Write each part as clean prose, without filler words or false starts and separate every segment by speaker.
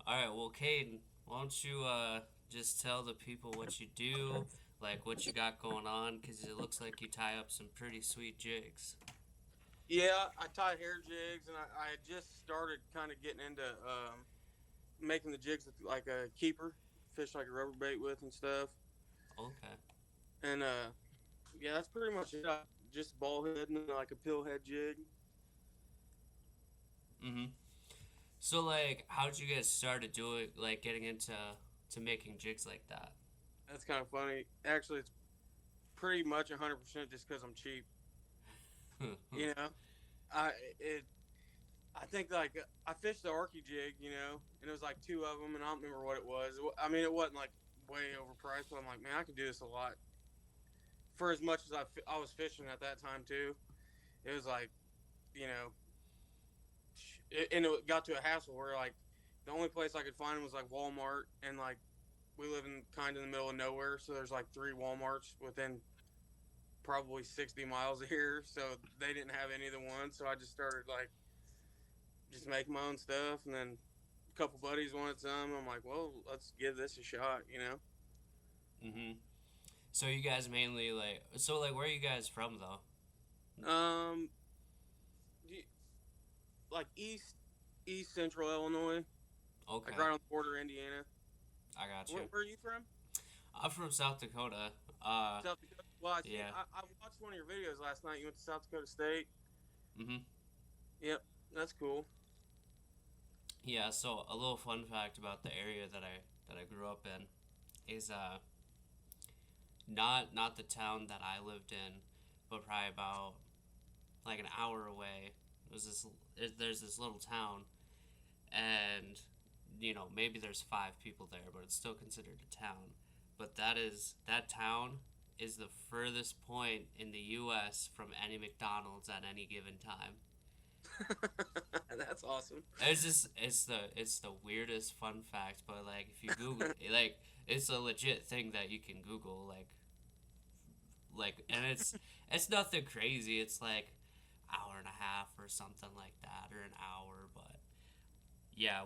Speaker 1: All right, well, Kane, why don't you just tell the people what you do, like what you got going on, because it looks like you tie up some pretty sweet jigs.
Speaker 2: Yeah, I tie hair jigs, and I had just started kind of getting into making the jigs with like a keeper, fish like a rubber bait with and stuff.
Speaker 1: Okay.
Speaker 2: And yeah, that's pretty much it. Just ball head and then like a pill head jig.
Speaker 1: Mm-hmm. So, like, how'd you get started doing, like, getting into to making jigs like that?
Speaker 2: That's kind of funny. Actually, it's pretty much 100% just because I'm cheap. You know, I it I think like I fished the Arky jig, and it was like two of them, and I don't remember what it was. I mean, it wasn't like way overpriced, but I'm like, man, I could do this a lot for as much as I was fishing at that time too. It was like, you know, and it got to a hassle where like the only place I could find them was like Walmart, and like we live in kind of in the middle of nowhere, so there's like three Walmarts within probably 60 miles of here, so they didn't have any of the ones, so I just started like just making my own stuff, and then a couple buddies wanted some. I'm like, well, let's give this a shot.
Speaker 1: Mm-hmm. So you guys mainly like where are you guys from though?
Speaker 2: Um, like East Central Illinois, like
Speaker 1: Okay,
Speaker 2: right on the border of Indiana.
Speaker 1: I got you.
Speaker 2: Where are you from?
Speaker 1: I'm from South Dakota. Uh,
Speaker 2: South Dakota. Well, I seen
Speaker 1: yeah.
Speaker 2: I watched one of your videos last night. You went to South Dakota State.
Speaker 1: Mm-hmm.
Speaker 2: Yep, that's cool.
Speaker 1: Yeah. So a little fun fact about the area that I grew up in is not the town that I lived in, but probably about like an hour away. There's this little town, and maybe there's 5 people there, but it's still considered a town. But that town is the furthest point in the U.S. from any McDonald's at any given time.
Speaker 2: That's awesome.
Speaker 1: It's the weirdest fun fact, but like if you Google like it's a legit thing that you can Google and it's nothing crazy. It's like hour and a half or something like that, or an hour. But yeah,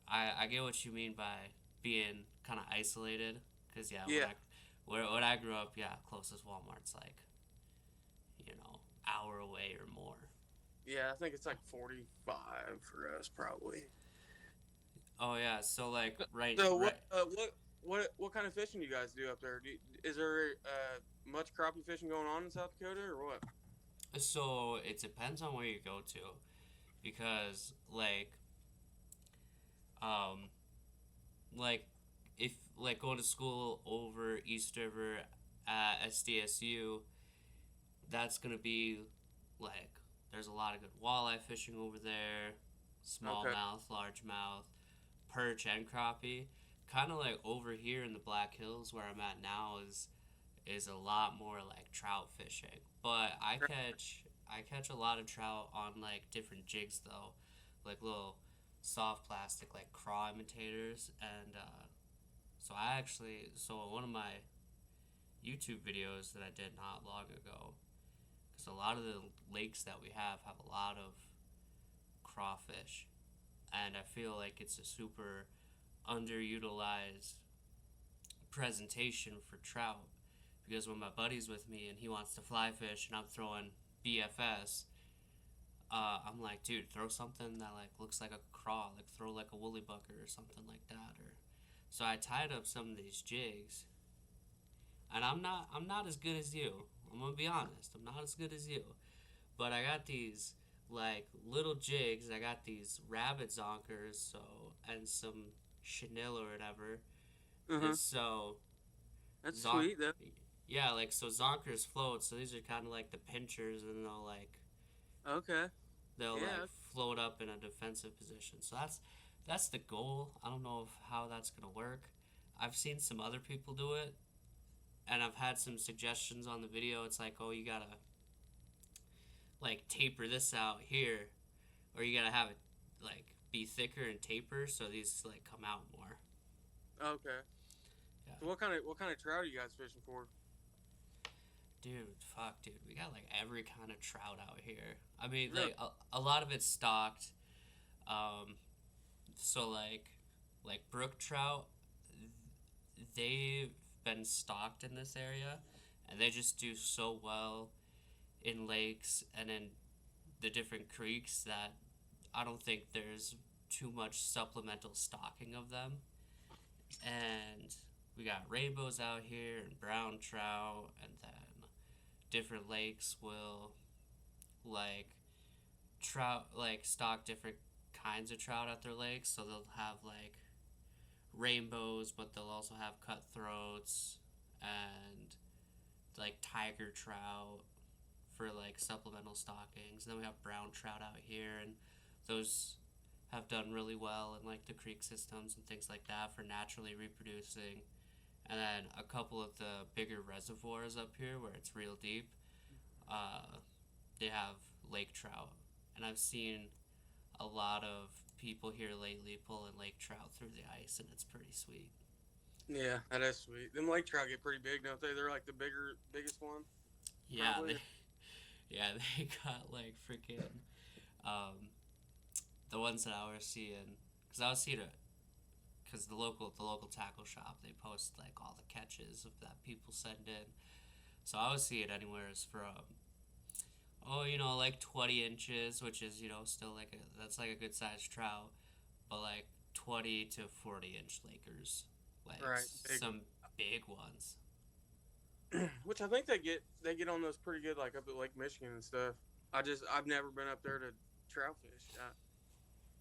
Speaker 1: I get what you mean by being kind of isolated. Cause yeah,
Speaker 2: Yeah,
Speaker 1: when I grew up, yeah, closest Walmart's like hour away or more.
Speaker 2: yeah. I think it's like 45 for us probably.
Speaker 1: Oh yeah, so like
Speaker 2: So
Speaker 1: right.
Speaker 2: what kind of fishing do you guys do up there? Is there much crappie fishing going on in South Dakota or what?
Speaker 1: So it depends on where you go to, because um like if like going to school over East River at SDSU, that's gonna be like there's a lot of good walleye fishing over there,
Speaker 2: Okay.
Speaker 1: smallmouth, largemouth, perch, and crappie. Kind of like over here in the Black Hills where I'm at now is a lot more like trout fishing. But I catch a lot of trout on like different jigs though, like little soft plastic like craw imitators, and so one of my YouTube videos that I did not long ago, because a lot of the lakes that we have a lot of crawfish, and I feel like it's a super underutilized presentation for trout, because when my buddy's with me and he wants to fly fish and I'm throwing BFS, I'm like, dude, throw something that like looks like a craw, like throw like a woolly bucker or something like that. Or so I tied up some of these jigs, and I'm not as good as you. I'm gonna be honest, I'm not as good as you, but I got these like little jigs. I got these rabbit zonkers, so and some chenille or whatever,
Speaker 2: Uh
Speaker 1: and
Speaker 2: huh.
Speaker 1: so
Speaker 2: That's
Speaker 1: zonk.
Speaker 2: sweet though.
Speaker 1: Yeah, like so zonkers float, so these are kind of like the pinchers, and
Speaker 2: Okay.
Speaker 1: they'll like
Speaker 2: Yeah.
Speaker 1: float up in a defensive position. So that's the goal. I don't know how that's gonna work. I've seen some other people do it, and I've had some suggestions on the video. It's like, oh, you gotta like taper this out here, or you gotta have it like be thicker and taper so these like come out more.
Speaker 2: Okay.
Speaker 1: Yeah,
Speaker 2: So what kind of trout are you guys fishing for?
Speaker 1: dude, fuck, dude, we got like every kind of trout out here. I mean,
Speaker 2: Really?
Speaker 1: like a lot of it's stocked. Um, so like like brook trout, they've been stocked in this area, and they just do so well in lakes and in the different creeks that I don't think there's too much supplemental stocking of them. And we got rainbows out here and brown trout, and then different lakes will like trout like stock different kinds of trout at their lakes, so they'll have like rainbows, but they'll also have cutthroats and like tiger trout for like supplemental stockings. And then we have brown trout out here, and those have done really well in like the creek systems and things like that for naturally reproducing. And then a couple of the bigger reservoirs up here where it's real deep, they have lake trout. And I've seen a lot of people here lately pulling lake trout through the ice, and it's pretty sweet.
Speaker 2: Yeah, that is sweet. Them lake trout get pretty big, don't they? They're like the biggest one,
Speaker 1: Yeah,
Speaker 2: probably.
Speaker 1: yeah, they got like freaking um, the ones that I was seeing, because I was seeing it, because the local tackle shop, they post like all the catches of that people send in. So I would see it anywhere from like 20 inches, which is still like that's like a good sized trout, but like 20 to 40-inch Lakers, like
Speaker 2: Right, big.
Speaker 1: some big ones.
Speaker 2: Which I think they get on those pretty good, like up at Lake Michigan and stuff. I've never been up there to trout fish.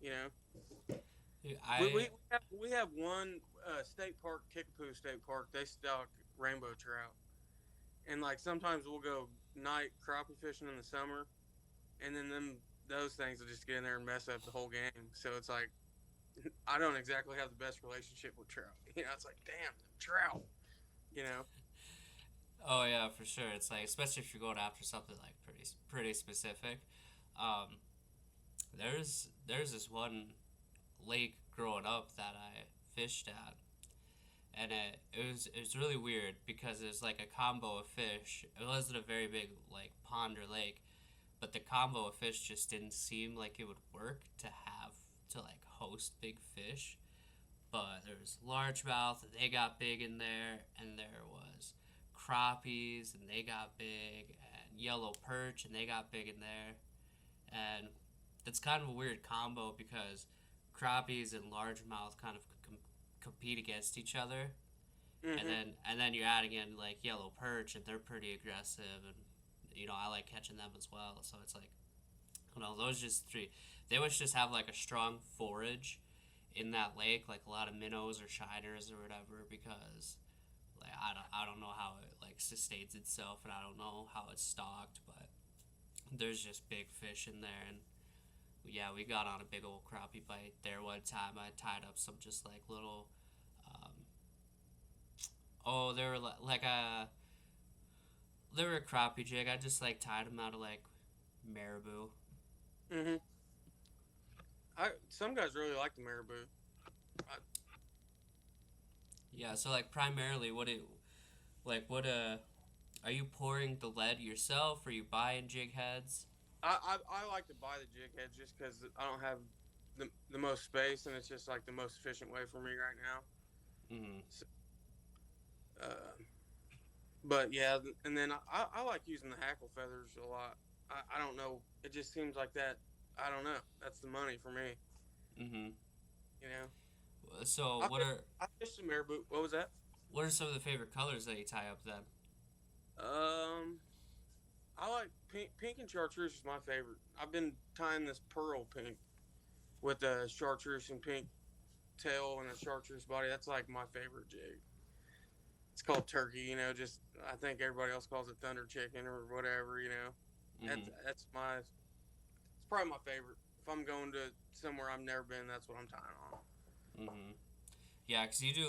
Speaker 2: You know, we, we
Speaker 1: I
Speaker 2: we have one state park, Kickapoo State Park. They stock rainbow trout, and like sometimes we'll go night crappie fishing in the summer, and then those things will just get in there and mess up the whole game. So it's like I don't exactly have the best relationship with trout. It's like damn trout. You know.
Speaker 1: Oh yeah, for sure. It's like, especially if you're going after something like pretty specific. Um, there's this one lake growing up that I fished at, and it was really weird because it was like a combo of fish. It wasn't a very big like pond or lake, but the combo of fish just didn't seem like it would work to like host big fish. But there was largemouth, and they got big in there, and there was crappies, and they got big, and yellow perch, and they got big in there. And that's kind of a weird combo because crappies and largemouth kind of compete against each other, and
Speaker 2: Hmm.
Speaker 1: then you're adding in like yellow perch, and they're pretty aggressive, and I like catching them as well. So it's like, those just three. They must just have like a strong forage in that lake, like a lot of minnows or shiners or whatever, because like I don't know how it like sustains itself, and I don't know how it's stocked, but there's just big fish in there. And yeah, we got on a big old crappie bite there one time. I tied up some just like little um, they were like a they were a crappie jig. I just like tied them out of like marabou.
Speaker 2: Hmm. Some guys really like the marabou. I,
Speaker 1: Yeah, so like primarily what are you pouring the lead yourself? Or are you buying jig heads?
Speaker 2: I like to buy the jig heads just because I don't have the most space, and it's just like the most efficient way for me right now.
Speaker 1: Mm-hmm.
Speaker 2: So, uh, but yeah, and then I like using the hackle feathers a lot. I don't know. It just seems like that. I don't know. That's the money for me.
Speaker 1: Mm-hmm.
Speaker 2: You know.
Speaker 1: So
Speaker 2: I fish, I fish some marabou. What was that?
Speaker 1: what are some of the favorite colors that you tie up then?
Speaker 2: Um, I like pink. Pink and chartreuse is my favorite. I've been tying this pearl pink with a chartreuse and pink tail and a chartreuse body. That's like my favorite jig. It's called turkey. Just I think everybody else calls it thunder chicken or whatever. That's
Speaker 1: Mm-hmm.
Speaker 2: that's my. It's probably my favorite. If I'm going to somewhere I've never been, that's what I'm tying on.
Speaker 1: Mm-hmm. Yeah, cause you do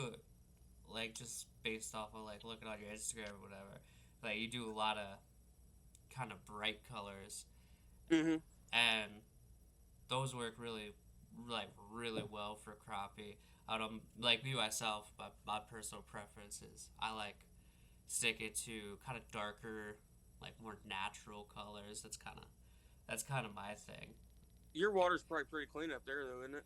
Speaker 1: like just based off of like looking on your Instagram or whatever. Like you do a lot of kind of bright colors,
Speaker 2: Hmm.
Speaker 1: and those work really well for crappie. I don't like me myself, but my personal preference is I like sticking to kind of darker, like more natural colors. That's kind of my thing.
Speaker 2: Your water's probably pretty clean up there, though, isn't it?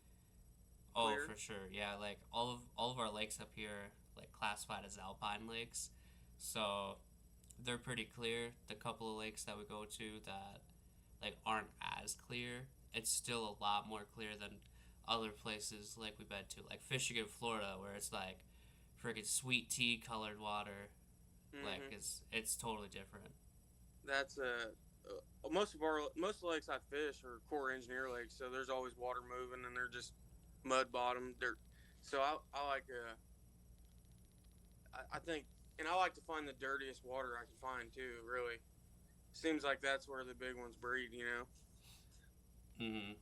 Speaker 1: Oh,
Speaker 2: clear.
Speaker 1: for sure. Yeah, like all of our lakes up here like classified as alpine lakes. So they're pretty clear. The couple of lakes that we go to that like aren't as clear, it's still a lot more clear than other places like we've been to, like fishing in Florida, where it's like freaking sweet tea colored water. Like
Speaker 2: Hmm.
Speaker 1: it's totally different.
Speaker 2: That's most of the lakes I fish are core engineer lakes, so there's always water moving and they're just mud bottom dirt. So I like I think, and I like to find the dirtiest water I can find too. Really, seems like that's where the big ones breed. You know.
Speaker 1: Mm-hmm.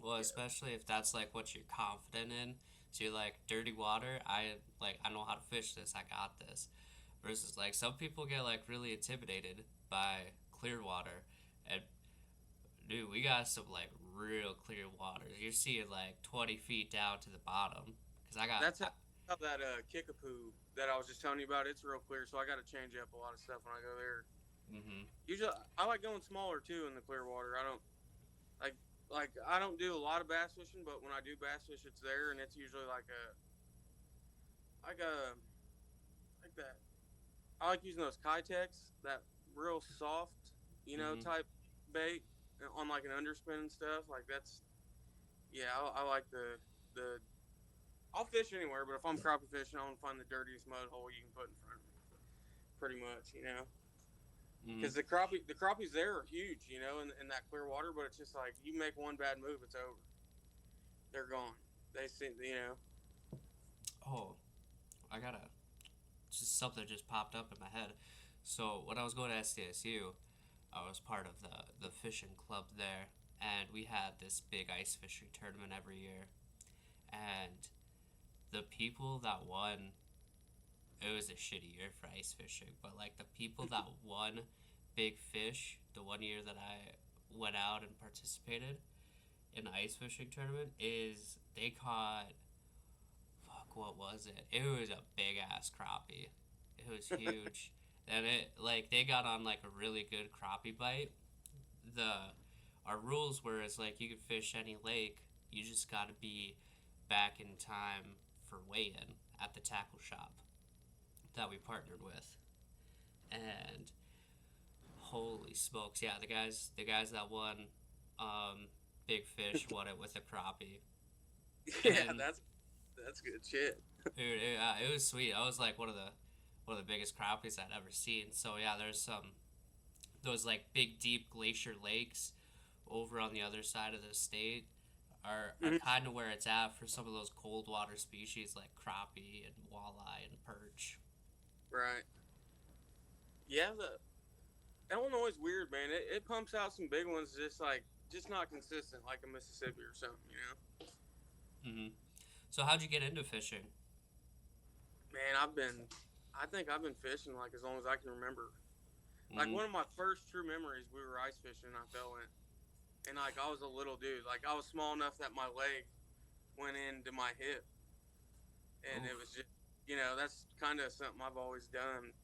Speaker 1: Well,
Speaker 2: Yeah.
Speaker 1: especially if that's like what you're confident in. So you're like dirty water. I know how to fish this. I got this. Versus like some people get like really intimidated by clear water, and dude, we got some like real clear waters. You're seeing like 20 feet down to the bottom. Cause I got.
Speaker 2: That's how that kickapoo that I was just telling you about. It's real clear, so I got to change up a lot of stuff when I go there.
Speaker 1: Mm-hmm.
Speaker 2: Usually, I like going smaller too in the clear water. I don't like I don't do a lot of bass fishing, but when I do bass fish, it's there, and it's usually like a like that. I like using those Kitex, that real soft,
Speaker 1: Mm-hmm.
Speaker 2: type bait on like an underspin and stuff. Like that's yeah, I like the. I'll fish anywhere, but if I'm crappie fishing, I want to find the dirtiest mud hole you can put in front of me. Pretty much.
Speaker 1: Mm-hmm.
Speaker 2: Because the crappies there are huge, in that clear water. But it's just like you make one bad move, it's over. They're gone. They seem.
Speaker 1: Oh, I gotta. Just something just popped up in my head. So when I was going to SDSU, I was part of the fishing club there, and we had this big ice fishing tournament every year. And the people that won, it was a shitty year for ice fishing, but like the people that won big fish, the one year that I went out and participated in the ice fishing tournament, is they caught, fuck, what was it? It was a big ass crappie. It was huge. And it, like, they got on like a really good crappie bite. The Our rules were is like you could fish any lake, you just got to be back in time for weigh-in at the tackle shop that we partnered with. And holy smokes, yeah, the guys that won big fish won it with a crappie.
Speaker 2: Yeah,
Speaker 1: And
Speaker 2: that's good shit.
Speaker 1: dude, it was sweet. I was like one of the biggest crappies I'd ever seen. So yeah, there's some those like big deep glacier lakes over on the other side of the state are
Speaker 2: Mhm.
Speaker 1: kind of where it's at for some of those cold water species like crappie and walleye and perch.
Speaker 2: Right. Yeah, the Illinois is weird, man. It pumps out some big ones, just not consistent, like a Mississippi or something.
Speaker 1: Mm-hmm. So how'd you get into fishing?
Speaker 2: Man, I think I've been fishing like as long as I can remember. Like
Speaker 1: Mm-hmm.
Speaker 2: one of my first true memories, we were ice fishing. And I fell in, and like I was a little dude. Like I was small enough that my leg went into my hip, and it
Speaker 1: Oof.
Speaker 2: was just, that's kind of something I've always done.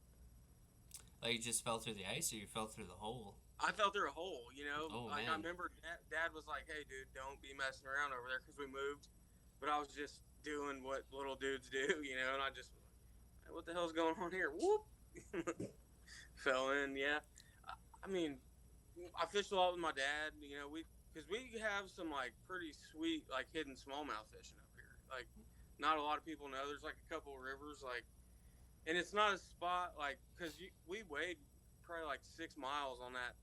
Speaker 1: Like you just fell through the ice, or you fell through the hole?
Speaker 2: I fell through a hole.
Speaker 1: Oh
Speaker 2: Like I
Speaker 1: man.
Speaker 2: remember dad was like, "Hey, dude, don't be messing around over there," because we moved. But I was just doing what little dudes do, and I just, hey, what the hell's going on here? Whoop, fell in. Yeah, I mean, I fished a lot with my dad. Because we have some like pretty sweet like hidden smallmouth fishing up here. Like, not a lot of people know. There's like a couple of rivers like, and it's not a spot like because we weighed probably like 6 miles on that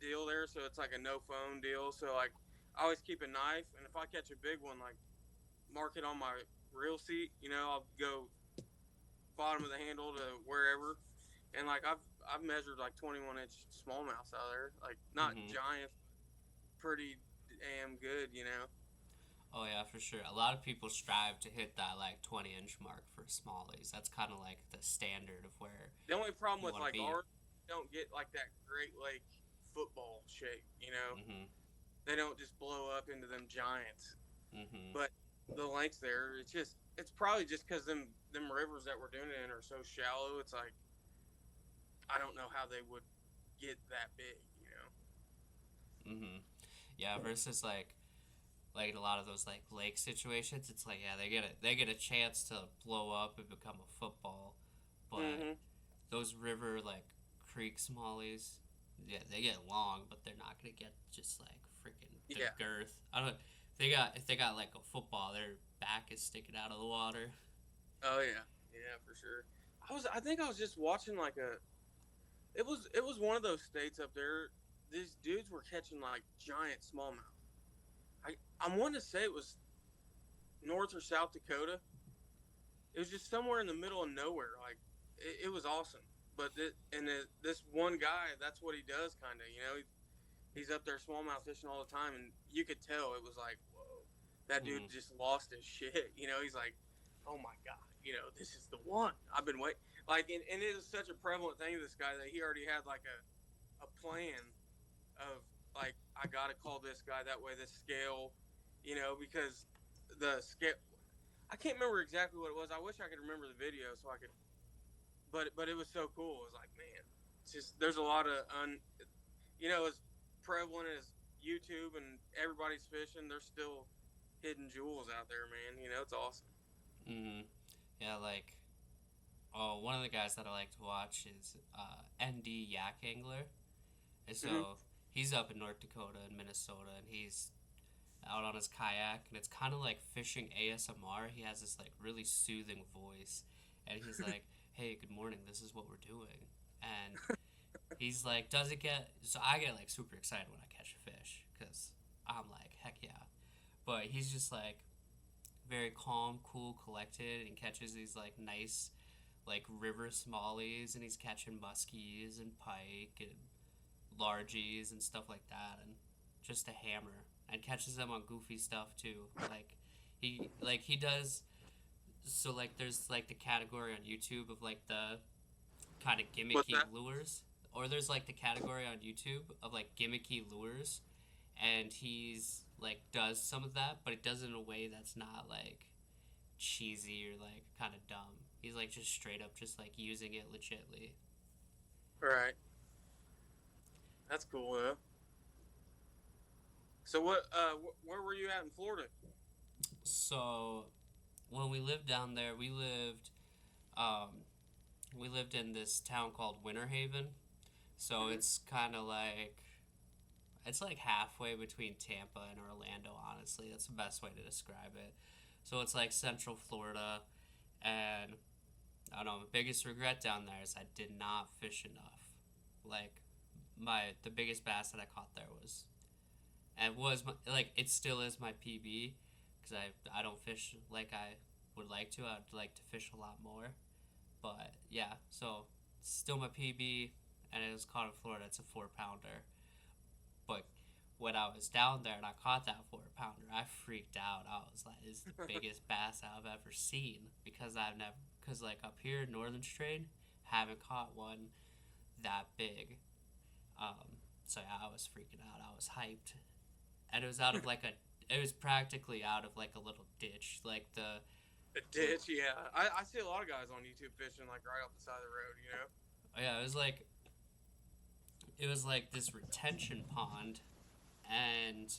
Speaker 2: deal there, so it's like a no phone deal. So like, I always keep a knife, and if I catch a big one, like mark it on my reel seat. I'll go bottom of the handle to wherever, and like I've measured like 21-inch smallmouths out there, like not
Speaker 1: Mm-hmm.
Speaker 2: giant, pretty damn good.
Speaker 1: Oh yeah, for sure. A lot of people strive to hit that like 20-inch mark for smallies. That's kind of like the standard of where
Speaker 2: The only problem
Speaker 1: you
Speaker 2: with
Speaker 1: want to
Speaker 2: like
Speaker 1: be.
Speaker 2: ours, don't get like that Great Lake football shape.
Speaker 1: Mm-hmm.
Speaker 2: They don't just blow up into them giants.
Speaker 1: Mm-hmm.
Speaker 2: But the lengths there, it's probably just because them rivers that we're doing it in are so shallow. It's like I don't know how they would get that big.
Speaker 1: Mm-hmm. Yeah, versus like like in a lot of those like lake situations, it's like yeah, they get a chance to blow up and become a football, but
Speaker 2: Mm-hmm.
Speaker 1: those river like creek smallies, yeah, they get long, but they're not gonna get just like freaking the
Speaker 2: Yeah.
Speaker 1: girth. I don't. If they got like a football, their back is sticking out of the water.
Speaker 2: Oh yeah. Yeah, for sure. I think I was just watching like a it was one of those states up there. These dudes were catching like giant smallmouth. I'm wanting to say it was North or South Dakota. It was just somewhere in the middle of nowhere. Like it was awesome. But this one guy, that's what he does, kind of. He's up there smallmouth fishing all the time, and you could tell it was like, whoa, that dude
Speaker 1: Mm.
Speaker 2: just lost his shit. He's like, oh my god, this is the one I've been waiting. Like, and it is such a prevalent thing to this guy that he already had like a plan of like, I gotta call this guy that way. This scale, because the scale. I can't remember exactly what it was. I wish I could remember the video so I could. But it was so cool. It was like, man, it's just there's a lot of as prevalent as YouTube and everybody's fishing, there's still hidden jewels out there, man. It's awesome.
Speaker 1: Mm. Yeah, like one of the guys that I like to watch is ND Yak Angler. And
Speaker 2: Hmm.
Speaker 1: so he's up in North Dakota and Minnesota, and he's out on his kayak, and it's kind of like fishing ASMR. He has this like really soothing voice, and he's like, "Hey, good morning. This is what we're doing." And he's like, does it get? So I get like super excited when I catch a fish because I'm like, heck yeah. But he's just like very calm, cool, collected, and catches these like nice like river smallies, and he's catching muskies and pike and largies and stuff like that, and just a hammer, and catches them on goofy stuff too. He does. So like there's like the category on YouTube of like the kind of
Speaker 2: What's
Speaker 1: gimmicky
Speaker 2: that?
Speaker 1: lures, or there's like the category on YouTube of like gimmicky lures, and he's like does some of that, but it does it in a way that's not like cheesy or like kind of dumb. He's like just straight up just like using it legitly.
Speaker 2: Right. That's cool, though. So where were you at in Florida?
Speaker 1: So when we lived down there, um, we lived in this town called Winter Haven. So
Speaker 2: Hmm.
Speaker 1: it's like halfway between Tampa and Orlando, honestly. That's the best way to describe it. So it's like Central Florida, and I don't know, the biggest regret down there is I did not fish enough. Like the biggest bass that I caught there was, and was my, like it still is my PB, because I don't fish like I would like to. I'd like to fish a lot more. But yeah, so still my PB, and it was caught in Florida. It's a 4 pounder. But when I was down there and I caught that 4 pounder, I freaked out. I was like, "This is the biggest bass I've ever seen," because like up here in Northern Strain, haven't caught one that big. So yeah, I was freaking out. I was hyped, and it was practically out of like a little ditch, like
Speaker 2: A
Speaker 1: the
Speaker 2: ditch, yeah. I see a lot of guys on YouTube fishing like right off the side of the road.
Speaker 1: yeah, it was like this retention pond, and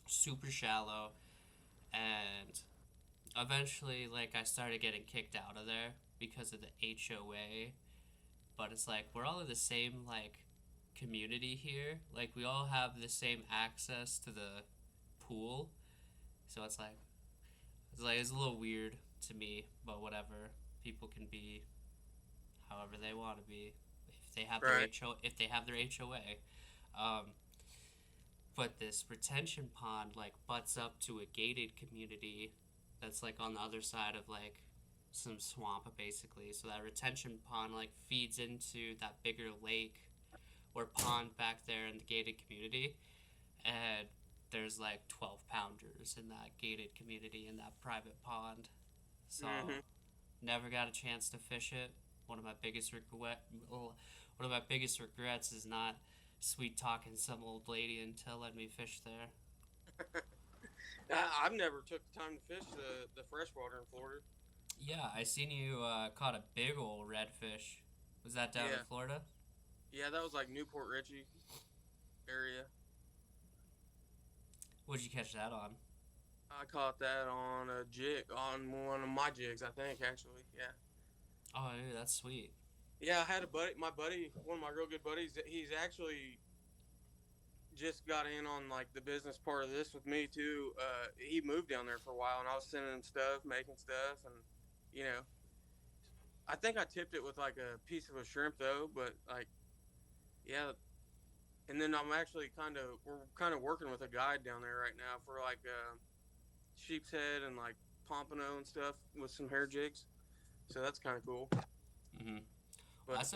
Speaker 1: super shallow, and eventually like I started getting kicked out of there because of the HOA. But it's like we're all in the same like community here, like we all have the same access to the pool, so it's a little weird to me, but whatever. People can be however they want to be if they have their
Speaker 2: Right.
Speaker 1: HOA. Um, but this retention pond like butts up to a gated community that's like on the other side of like some swamp basically. So that retention pond like feeds into that bigger lake or pond back there in the gated community, and there's like 12 pounders in that gated community in that private pond. So
Speaker 2: Hmm.
Speaker 1: never got a chance to fish it. One of my biggest regrets is not sweet talking some old lady into letting me fish there.
Speaker 2: I've never took the time to fish the freshwater in Florida.
Speaker 1: Yeah, I seen you caught a big old redfish. Was that down in
Speaker 2: Yeah.
Speaker 1: Florida?
Speaker 2: Yeah, that was like Newport Richie area.
Speaker 1: What'd you catch that on?
Speaker 2: I caught that on a jig, on one of my jigs, I think, actually. Yeah.
Speaker 1: Oh, dude, that's sweet.
Speaker 2: Yeah, I had a buddy, my buddy, one of my real good buddies, he's actually just got in on like the business part of this with me too. He moved down there for a while, and I was sending him stuff, making stuff, and you know, I think I tipped it with like a piece of a shrimp though, but like, yeah. And then we're kind of working with a guide down there right now for like sheep's head and like pompano and stuff with some hair jigs. So that's kind of cool.
Speaker 1: Mm-hmm.
Speaker 2: But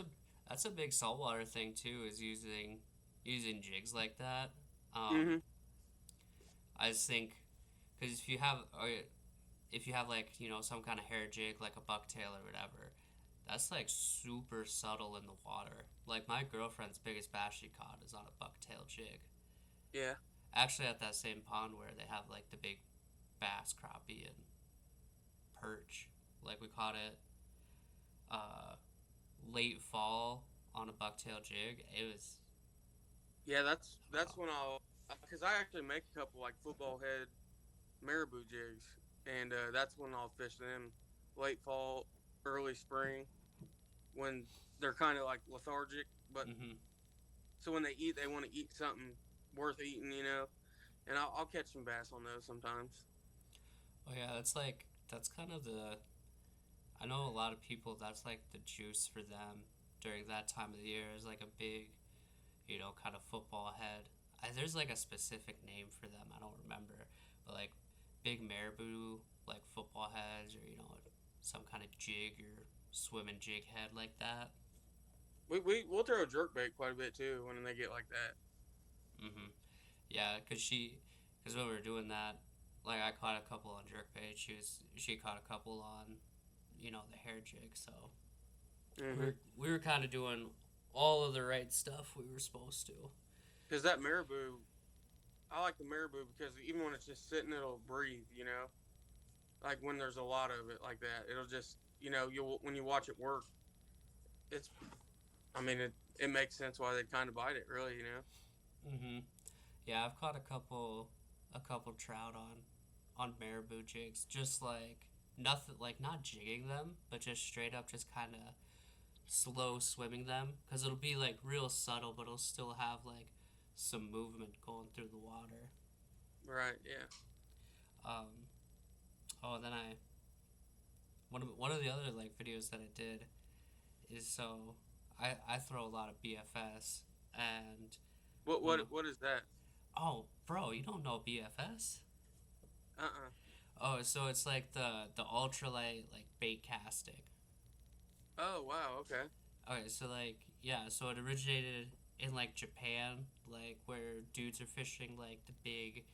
Speaker 1: That's a big saltwater thing too. Is using jigs like that.
Speaker 2: mm-hmm.
Speaker 1: I just think because if you have like some kind of hair jig like a bucktail or whatever, that's like super subtle in the water. Like my girlfriend's biggest bass she caught is on a bucktail jig.
Speaker 2: Yeah.
Speaker 1: Actually, at that same pond where they have like the big bass, crappie, and perch. Like we caught it late fall on a bucktail jig. It was
Speaker 2: Yeah, that's when I'll, because I actually make a couple like football head marabou jigs, and that's when I'll fish them late fall, early spring, when they're kind of like lethargic. But
Speaker 1: mm-hmm.
Speaker 2: so when they eat, they want to eat something worth eating, and I'll catch some bass on those sometimes.
Speaker 1: Oh yeah, that's kind of the. I know a lot of people. That's like the juice for them during that time of the year is like a big, kind of football head. There's like a specific name for them. I don't remember, but like big marabou, like football heads, or some kind of jig or swimming jig head like that.
Speaker 2: We'll throw a jerk bait quite a bit too when they get like that.
Speaker 1: Mm-hmm. Yeah, because when we were doing that, like I caught a couple on jerkbait. She caught a couple on, the hair jig. So
Speaker 2: Mm-hmm.
Speaker 1: we were kind of doing all of the right stuff we were supposed to.
Speaker 2: Because that marabou, I like the marabou because even when it's just sitting, it'll breathe. Like when there's a lot of it like that, it'll just you when you watch it work, it's I mean it makes sense why they kind of bite it really.
Speaker 1: Mm-hmm. Yeah, I've caught a couple trout on marabou jigs, just like nothing, like not jigging them, but just straight up, just kind of slow swimming them, because it'll be like real subtle, but it'll still have like some movement going through the water.
Speaker 2: Right. Yeah.
Speaker 1: Um, oh, then one of the other like videos that I did is so I throw a lot of BFS and
Speaker 2: What
Speaker 1: one
Speaker 2: what
Speaker 1: of,
Speaker 2: what is that?
Speaker 1: oh bro, you don't know BFS?
Speaker 2: Uh-uh.
Speaker 1: Oh, so it's like the ultralight like bait casting.
Speaker 2: Oh wow. Okay.
Speaker 1: Okay, so like yeah, so it originated in like Japan, like where dudes are fishing like the big,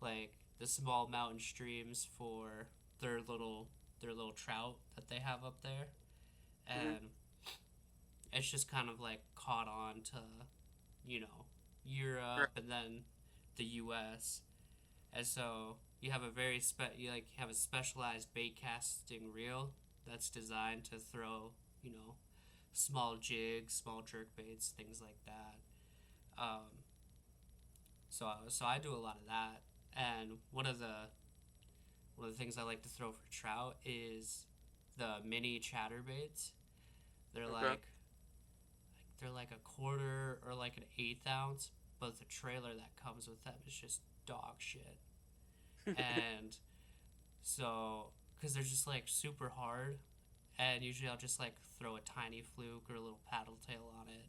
Speaker 1: like the small mountain streams for their little trout that they have up there,
Speaker 2: Mm-hmm.
Speaker 1: and it's just kind of like caught on to, you know,
Speaker 2: Right.
Speaker 1: Europe and then the U.S. And so you like have a specialized bait casting reel that's designed to throw, small jigs, small jerk baits, things like that. Um, so I do a lot of that, and one of the things I like to throw for trout is the mini chatterbaits. They're
Speaker 2: Okay.
Speaker 1: they're like a quarter or like an eighth ounce, but the trailer that comes with them is just dog shit. And so, because they're just like super hard, and usually I'll just like throw a tiny fluke or a little paddle tail on it.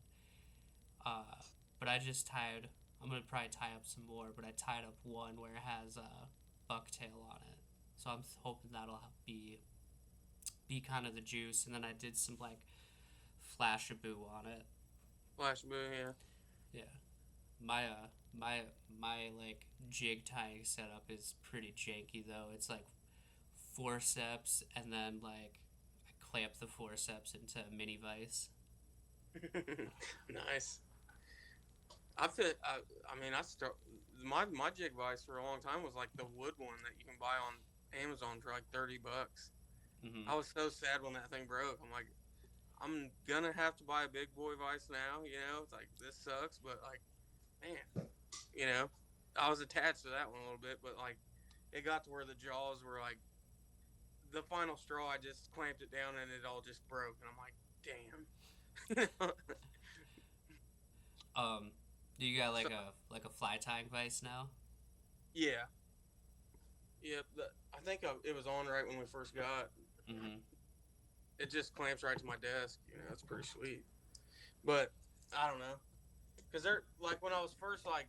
Speaker 1: But I'm gonna probably tie up some more, but I tied up one where it has a bucktail on it. So I'm hoping that'll be kind of the juice, and then I did some like flashaboo on it.
Speaker 2: Flash moon. Yeah.
Speaker 1: Yeah, my my like jig tying setup is pretty janky though. It's like forceps, and then like I clamp the forceps into a mini vise.
Speaker 2: Nice. I fit. I mean, I start my jig vise for a long time was like the wood one that you can buy on Amazon for like $30.
Speaker 1: Mm-hmm.
Speaker 2: I was so sad when that thing broke. I'm like, I'm gonna have to buy a big boy vise now. It's like this sucks, but like, man, you know. I was attached to that one a little bit, but like it got to where the jaws were like the final straw. I just clamped it down and it all just broke, and I'm like, damn.
Speaker 1: Um, do you got
Speaker 2: So
Speaker 1: like a fly tying vise now?
Speaker 2: yeah, yeah. I think it was on right when we first got.
Speaker 1: Mm-hmm.
Speaker 2: It just clamps right to my desk. It's pretty sweet. But I don't know, cause they're like when I was first like,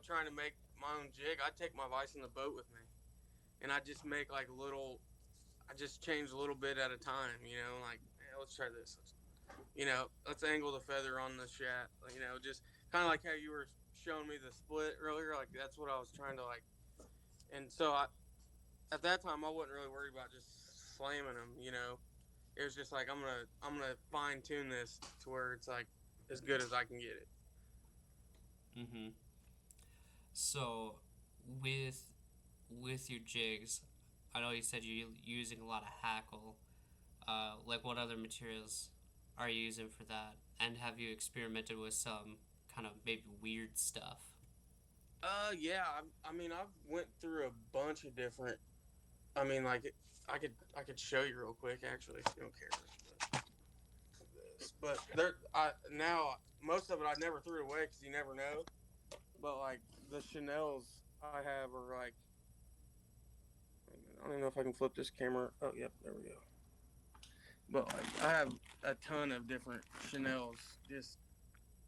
Speaker 2: trying to make my own jig, I'd take my vise in the boat with me, and I just make like little. I just change a little bit at a time. Like let's try this. Let's angle the feather on the shaft. Just kind of like how you were showing me the split earlier. Like that's what I was trying to like. And so at that time I wasn't really worried about just slamming them. It was just like I'm gonna fine tune this to where it's like as good as I can get it.
Speaker 1: Mm-hmm. So, with with your jigs, I know you said you're using a lot of hackle. Like, what other materials are you using for that? And have you experimented with some kind of maybe weird stuff?
Speaker 2: Yeah. I mean, I've went through a bunch of different. I mean, like I could show you real quick actually if you don't care. But there, I now most of it I never threw it away because you never know. But like the Chanel's I have are like I don't even know if I can flip this camera. Oh, yep, there we go. But like I have a ton of different Chanel's, just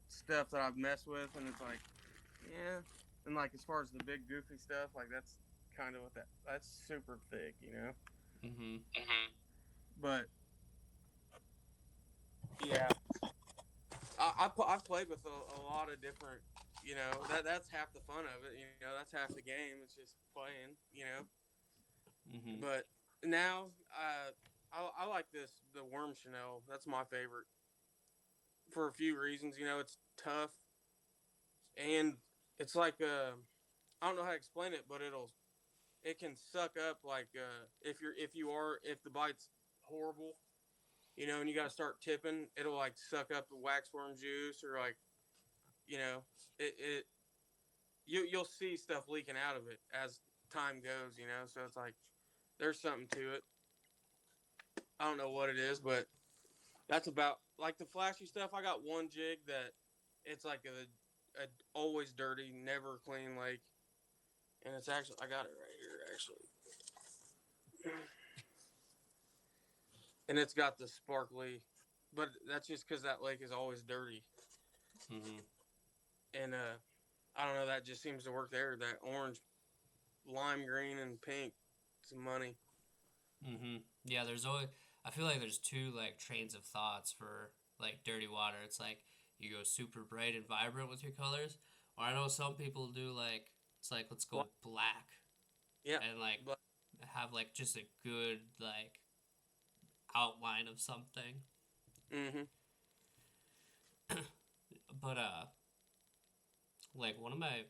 Speaker 2: stuff that I've messed with, and it's like, yeah. And like as far as the big goofy stuff, like that's kind of what that's super thick.
Speaker 1: Mm-hmm.
Speaker 2: But yeah, I've played with a lot of different. That's half the fun of it. That's half the game. It's just playing.
Speaker 1: Mm-hmm.
Speaker 2: But now, I like the worm Chanel. That's my favorite for a few reasons. It's tough and it's like I don't know how to explain it, but it can suck up like if the bite's horrible, and you got to start tipping, it'll like suck up the waxworm juice or like you know it you'll see stuff leaking out of it as time goes. So it's like there's something to it. I don't know what it is, but that's about like the flashy stuff. I got one jig that it's like a always dirty, never clean lake, and it's actually I got it right here actually, and it's got the sparkly, but that's just because that lake is always dirty,
Speaker 1: Mm-hmm.
Speaker 2: and I don't know, that just seems to work there. That orange, lime green, and pink, some money.
Speaker 1: Mm-hmm. Yeah, there's always. I feel like there's two like trains of thoughts for like dirty water. It's like you go super bright and vibrant with your colors, or I know some people do like it's like let's go black
Speaker 2: Yeah,
Speaker 1: and like
Speaker 2: but
Speaker 1: have like just a good like outline of something.
Speaker 2: mm-hmm.
Speaker 1: But like one of my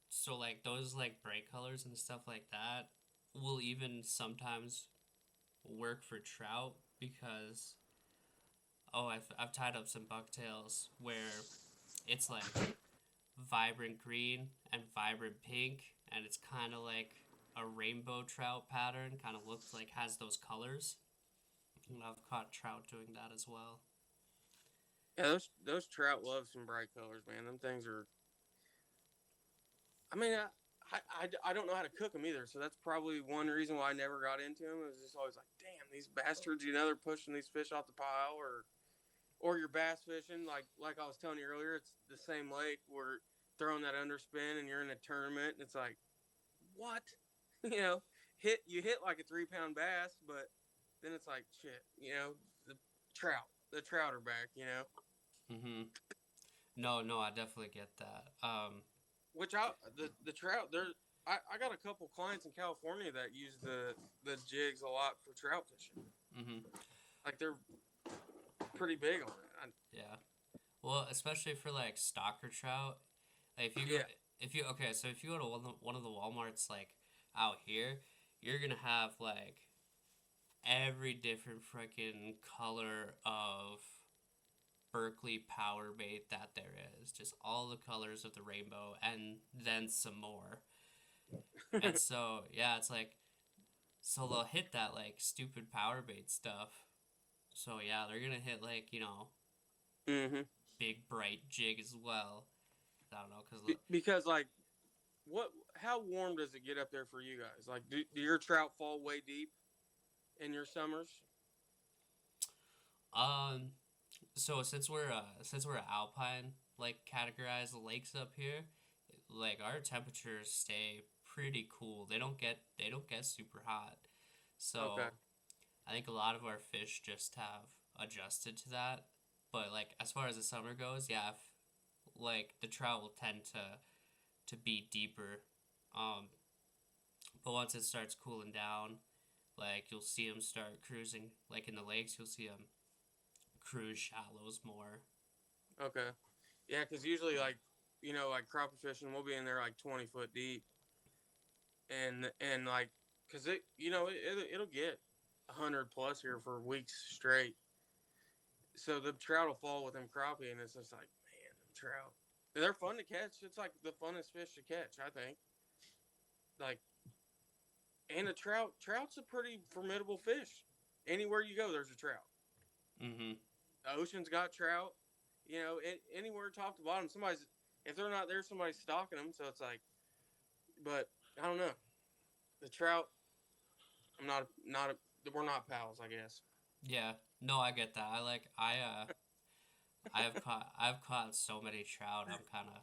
Speaker 1: so like those like bright colors and stuff like that will even sometimes work for trout because I've tied up some bucktails where it's like vibrant green and vibrant pink and it's kind of like a rainbow trout pattern, kind of looks like has those colors, and I've caught trout doing that as well.
Speaker 2: Yeah, those trout love some bright colors, man. Them things are. I mean, I don't know how to cook them either, so that's probably one reason why I never got into them. It was just always like, damn, these bastards, they're pushing these fish off the pile, or you're bass fishing, like I was telling you earlier, it's the same lake where throwing that underspin and you're in a tournament, and it's like, what? you know, you hit like a 3 pound bass, but then it's like shit, the the trout are back.
Speaker 1: Mm-hmm. No, no, I definitely get that.
Speaker 2: Which the trout there. I got a couple clients in California that use the jigs a lot for trout fishing.
Speaker 1: Mm-hmm.
Speaker 2: Like they're pretty big on it.
Speaker 1: Yeah. Well, especially for like stalker trout, like
Speaker 2: Yeah,
Speaker 1: if you okay, so if you go to one of the WalMarts like out here, you're gonna have like every different freaking color of Berkeley power bait that there is. Just all the colors of the rainbow and then some more. And so, yeah, it's like, so they'll hit that like stupid power bait stuff. So, yeah, they're gonna hit like,
Speaker 2: Mm-hmm.
Speaker 1: big bright jig as well. I don't know,
Speaker 2: Because like, how warm does it get up there for you guys? Like, do your trout fall way deep in your summers?
Speaker 1: um, so since we're alpine like categorized lakes up here, like our temperatures stay pretty cool. They don't get super hot.
Speaker 2: Okay.
Speaker 1: So I think a lot of our fish just have adjusted to that. But like as far as the summer goes, yeah, like the trout will tend to be deeper. Um, but once it starts cooling down, like you'll see them start cruising. Like in the lakes, you'll see them cruise shallows more.
Speaker 2: Okay. Yeah, because usually like like crappie fishing, we'll be in there like 20 foot deep, and like because it'll get 100 plus here for weeks straight. So the trout will fall with them crappie, and it's just like, man, them trout. They're fun to catch. It's like the funnest fish to catch, I think. Like, and a trout's a pretty formidable fish. Anywhere you go, there's a trout.
Speaker 1: Mm-hmm.
Speaker 2: The ocean's got trout. Anywhere top to bottom, somebody's if they're not there, somebody's stalking them. So it's like, but I don't know. The trout, I'm not we're not pals, I guess.
Speaker 1: Yeah. No, I get that. I've caught so many trout. I'm kind of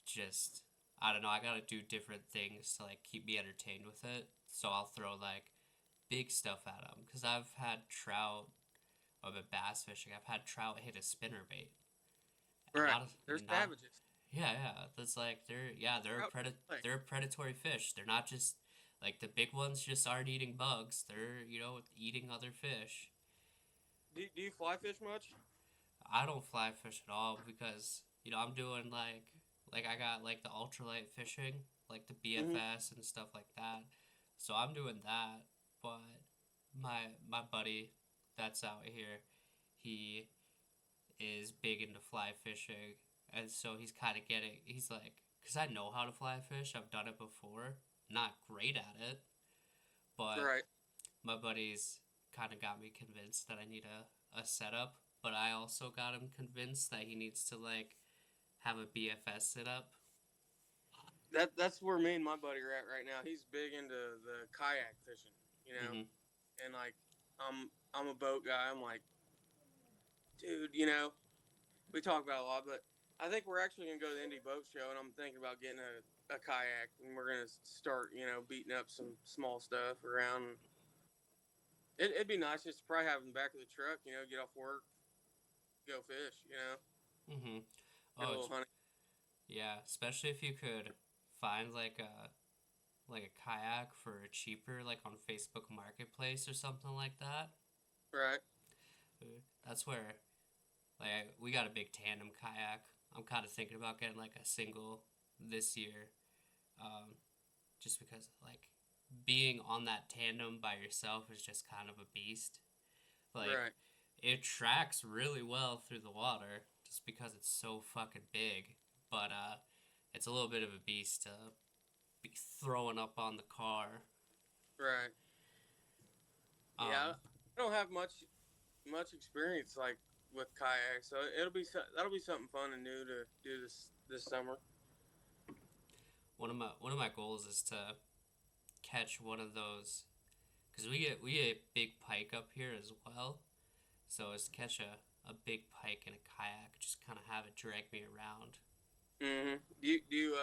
Speaker 1: just I don't know. I gotta do different things to like keep me entertained with it. So I'll throw like big stuff at them because I've had trout. I've been bass fishing. I've had trout hit a spinner bait, and
Speaker 2: Right.
Speaker 1: not
Speaker 2: They're
Speaker 1: and not
Speaker 2: savages.
Speaker 1: yeah. That's like
Speaker 2: Trout play.
Speaker 1: they're a predatory fish. They're not just like the big ones just aren't eating bugs. They're eating other fish.
Speaker 2: Do you fly fish much?
Speaker 1: I don't fly fish at all because I'm doing like I got like the ultralight fishing, like the
Speaker 2: Mm-hmm.
Speaker 1: BFS and stuff like that. So I'm doing that, but my buddy that's out here, he is big into fly fishing, and so he's kind of getting. He's like, because I know how to fly fish. I've done it before. Not great at it, but
Speaker 2: Right.
Speaker 1: my buddy's kind of got me convinced that I need a setup. But I also got him convinced that he needs to like have a BFS set up.
Speaker 2: That's where me and my buddy are at right now. He's big into the kayak fishing,
Speaker 1: Mm-hmm.
Speaker 2: and like I'm a boat guy. I'm like, dude, we talk about it a lot, but I think we're actually gonna go to the Indy Boat Show, and I'm thinking about getting a kayak, and we're gonna start, beating up some small stuff around. It'd be nice just to probably have in the back of the truck, get off work, go fish,
Speaker 1: Mm-hmm.
Speaker 2: get a
Speaker 1: Oh,
Speaker 2: little honey.
Speaker 1: yeah. Especially if you could find like a kayak for cheaper, like on Facebook Marketplace or something like that.
Speaker 2: Right.
Speaker 1: That's where like we got a big tandem kayak. I'm kind of thinking about getting like a single this year, um, just because like being on that tandem by yourself is just kind of a beast. Like
Speaker 2: Right.
Speaker 1: it tracks really well through the water just because it's so fucking big, but it's a little bit of a beast to be throwing up on the car.
Speaker 2: Right. Yeah.
Speaker 1: Um,
Speaker 2: I don't have much experience like with kayaks, so that'll be something fun and new to do this summer.
Speaker 1: one of my goals is to catch one of those because we get big pike up here as well. So is to catch a big pike in a kayak, just kind of have it drag me around.
Speaker 2: Mm-hmm. Do you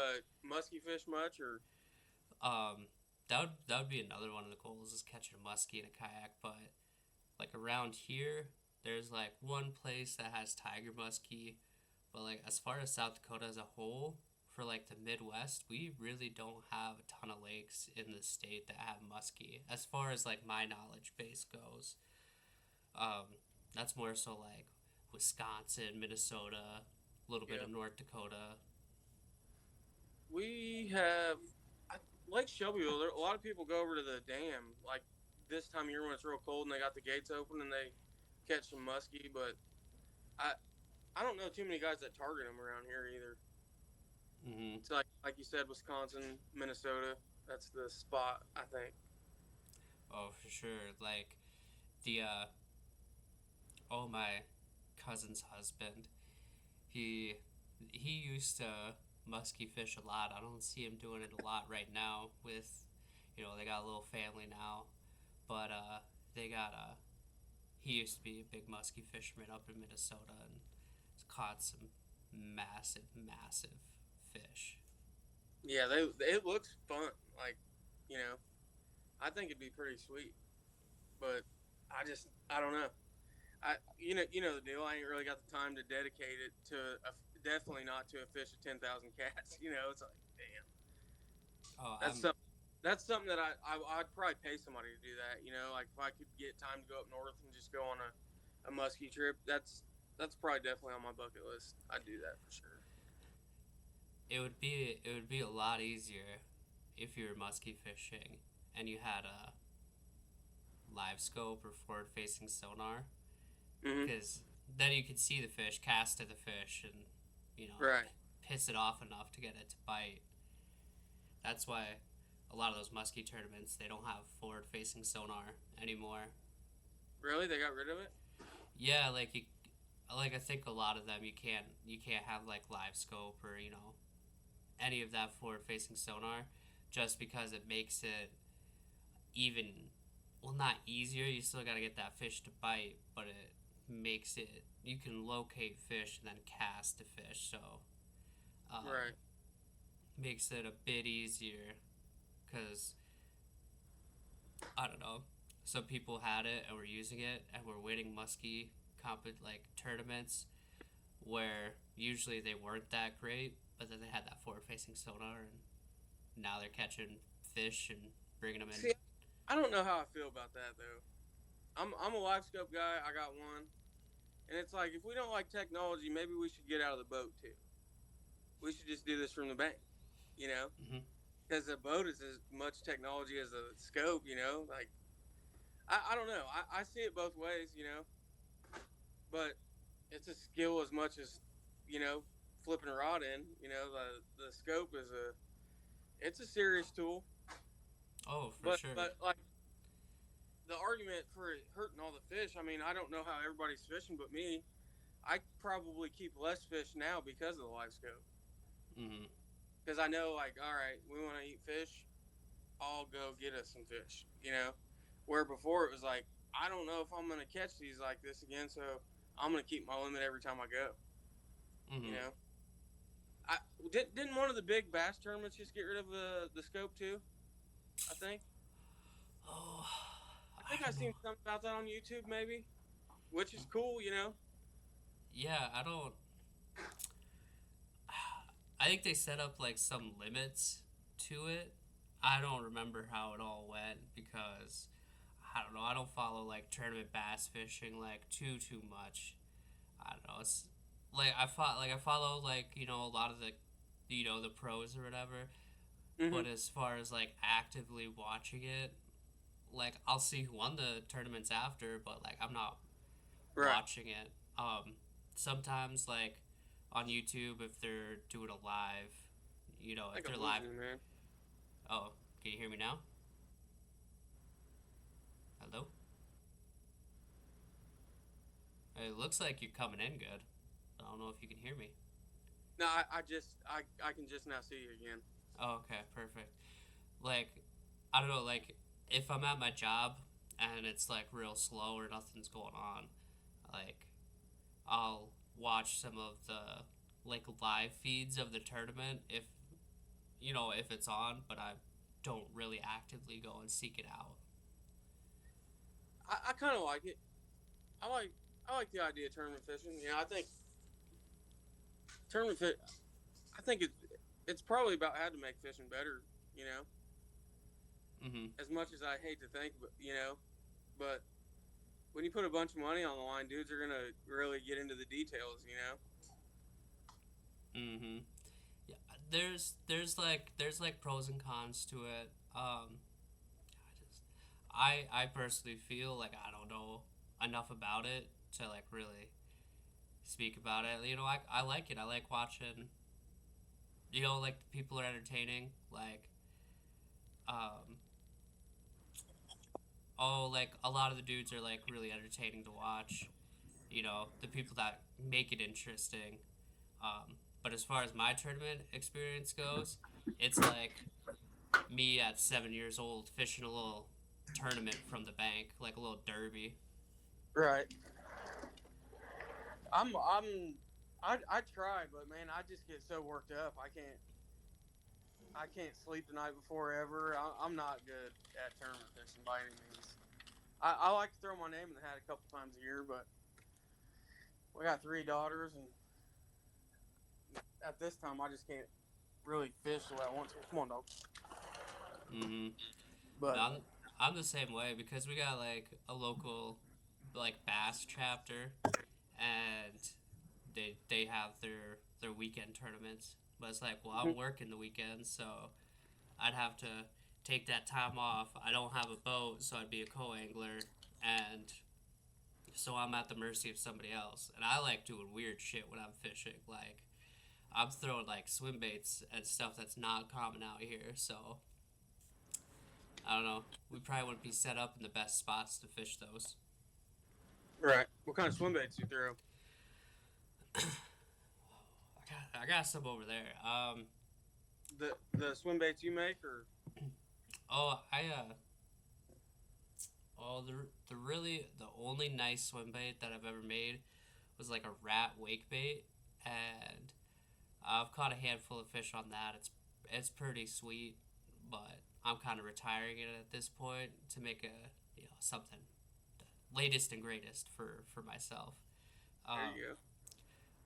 Speaker 2: musky fish much or?
Speaker 1: Um, that would be another one of the goals is catching a muskie in a kayak. But like around here, there's like one place that has tiger muskie, but like as far as South Dakota as a whole, for like the Midwest, we really don't have a ton of lakes in the state that have muskie. As far as like my knowledge base goes, um, that's more so like Wisconsin, Minnesota, a little bit
Speaker 2: Yeah.
Speaker 1: of North Dakota.
Speaker 2: We have Lake Shelbyville. A lot of people go over to the dam like this time of year when it's real cold and they got the gates open and they catch some muskie. But I I don't know too many guys that target them around here either.
Speaker 1: Mm-hmm.
Speaker 2: It's like you said, Wisconsin, Minnesota. That's the spot, I think.
Speaker 1: Oh, for sure. Like the my cousin's husband. He he used to musky fish a lot. I don't see him doing it a lot right now. With they got a little family now, but they got he used to be a big musky fisherman up in Minnesota and caught some massive, massive fish.
Speaker 2: Yeah, it looks fun. Like, you know, I think it'd be pretty sweet, but I don't know. You know the deal. I ain't really got the time to dedicate it to definitely not to a fish of 10,000 cats. It's like damn.
Speaker 1: Oh,
Speaker 2: That's something. That's something that I'd probably pay somebody to do that. Like if I could get time to go up north and just go on a muskie trip, that's probably definitely on my bucket list. I'd do that for sure.
Speaker 1: it would be a lot easier if you were musky fishing and you had a live scope or forward facing sonar,
Speaker 2: Mm-hmm.
Speaker 1: because then you could see the fish, cast to the fish, and
Speaker 2: Right.
Speaker 1: piss it off enough to get it to bite. That's why a lot of those muskie tournaments, they don't have forward facing sonar anymore.
Speaker 2: Really, they got rid of it?
Speaker 1: Yeah, like I think a lot of them you can't have like live scope or any of that forward facing sonar, just because it makes it even, well, not easier. You still got to get that fish to bite, but it makes it, you can locate fish and then cast the fish, so
Speaker 2: Right.
Speaker 1: makes it a bit easier. Because I don't know, some people had it and were using it and were winning muskie tournaments where usually they weren't that great, but then they had that forward facing sonar and now they're catching fish and bringing them in.
Speaker 2: See, I don't know how I feel about that though. I'm a live scope guy. I got one, and it's like if we don't like technology, maybe we should get out of the boat too. We should just do this from the bank, you know?
Speaker 1: Mm-hmm.
Speaker 2: Because a boat is as much technology as a scope, Like I don't know. I see it both ways, but it's a skill as much as flipping a rod in. The scope is it's a serious tool.
Speaker 1: Oh, for
Speaker 2: But
Speaker 1: sure.
Speaker 2: like the argument for it hurting all the fish. I mean, I don't know how everybody's fishing, but me, I probably keep less fish now because of the live scope.
Speaker 1: Mm-hmm.
Speaker 2: Because I know, like, all right, we want to eat fish. I'll go get us some fish. Where before it was like, I don't know if I'm gonna catch these like this again, so I'm gonna keep my limit every time I go.
Speaker 1: Mm-hmm.
Speaker 2: I didn't one of the big bass tournaments just get rid of the scope too. I think.
Speaker 1: Oh,
Speaker 2: I think I seen something about that on YouTube, maybe, which is cool.
Speaker 1: yeah, I don't. I think they set up like some limits to it. I don't remember how it all went because I don't know. I don't follow like tournament bass fishing like too much. I don't know. It's like I follow like a lot of the the pros or whatever.
Speaker 2: Mm-hmm.
Speaker 1: But as far as like actively watching it, like I'll see who won the tournaments after, but like I'm not
Speaker 2: Right.
Speaker 1: watching it. Sometimes like on YouTube if they're doing a live, if
Speaker 2: Like
Speaker 1: they're
Speaker 2: I'm
Speaker 1: live.
Speaker 2: losing, man.
Speaker 1: Oh, can you hear me now? Hello. It looks like you're coming in good. I don't know if you can hear me.
Speaker 2: No, I can just now see you again.
Speaker 1: Oh, okay, perfect. Like, I don't know, like, if I'm at my job and it's like real slow or nothing's going on, like, I'll watch some of the like live feeds of the tournament if it's on, but I don't really actively go and seek it out.
Speaker 2: I kind of like it. I like the idea of tournament fishing. I think tournament fit. I think it's probably about how to make fishing better.
Speaker 1: Mm-hmm.
Speaker 2: As much as I hate to think, but when you put a bunch of money on the line, dudes are gonna really get into the details.
Speaker 1: Mm-hmm. Yeah, there's like pros and cons to it. I personally feel like I don't know enough about it to like really speak about it. You know, I like it. I like watching. You know, like people are entertaining. Like, um, like a lot of the dudes are like really entertaining to watch. You know, the people that make it interesting. But as far as my tournament experience goes, it's like me at 7 years old fishing a little tournament from the bank, like a little derby.
Speaker 2: Right. I try, but man, I just get so worked up. I can't sleep the night before ever. I'm not good at tournament fishing by any means. I like to throw my name in the hat a couple times a year, but we got 3 daughters, and at this time, I just can't really fish the way I want to. Come on, dog.
Speaker 1: Mm-hmm.
Speaker 2: But
Speaker 1: I'm the same way because we got like a local like bass chapter, and they have their weekend tournaments. But it's like, well, I'm working the weekends, so I'd have to take that time off. I don't have a boat, so I'd be a co-angler, and so I'm at the mercy of somebody else. And I like doing weird shit when I'm fishing. Like, I'm throwing like swim baits and stuff that's not common out here, so I don't know. We probably wouldn't be set up in the best spots to fish those.
Speaker 2: right, what kind of swim baits you throw?
Speaker 1: I got some over there.
Speaker 2: The swim baits you make, or
Speaker 1: Oh, the only nice swim bait that I've ever made was like a rat wake bait, and I've caught a handful of fish on that. It's pretty sweet, but I'm kind of retiring it at this point to make something latest and greatest for myself.
Speaker 2: there you go.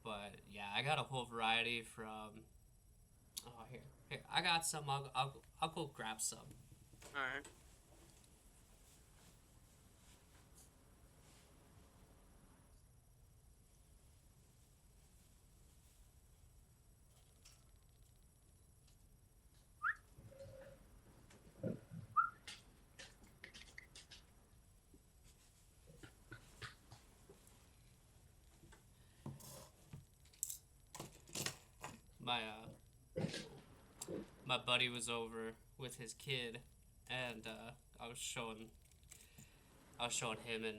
Speaker 1: But yeah, I got a whole variety from. Oh, here, I got some. I'll go grab some.
Speaker 2: All right.
Speaker 1: My my buddy was over with his kid, and I was showing him and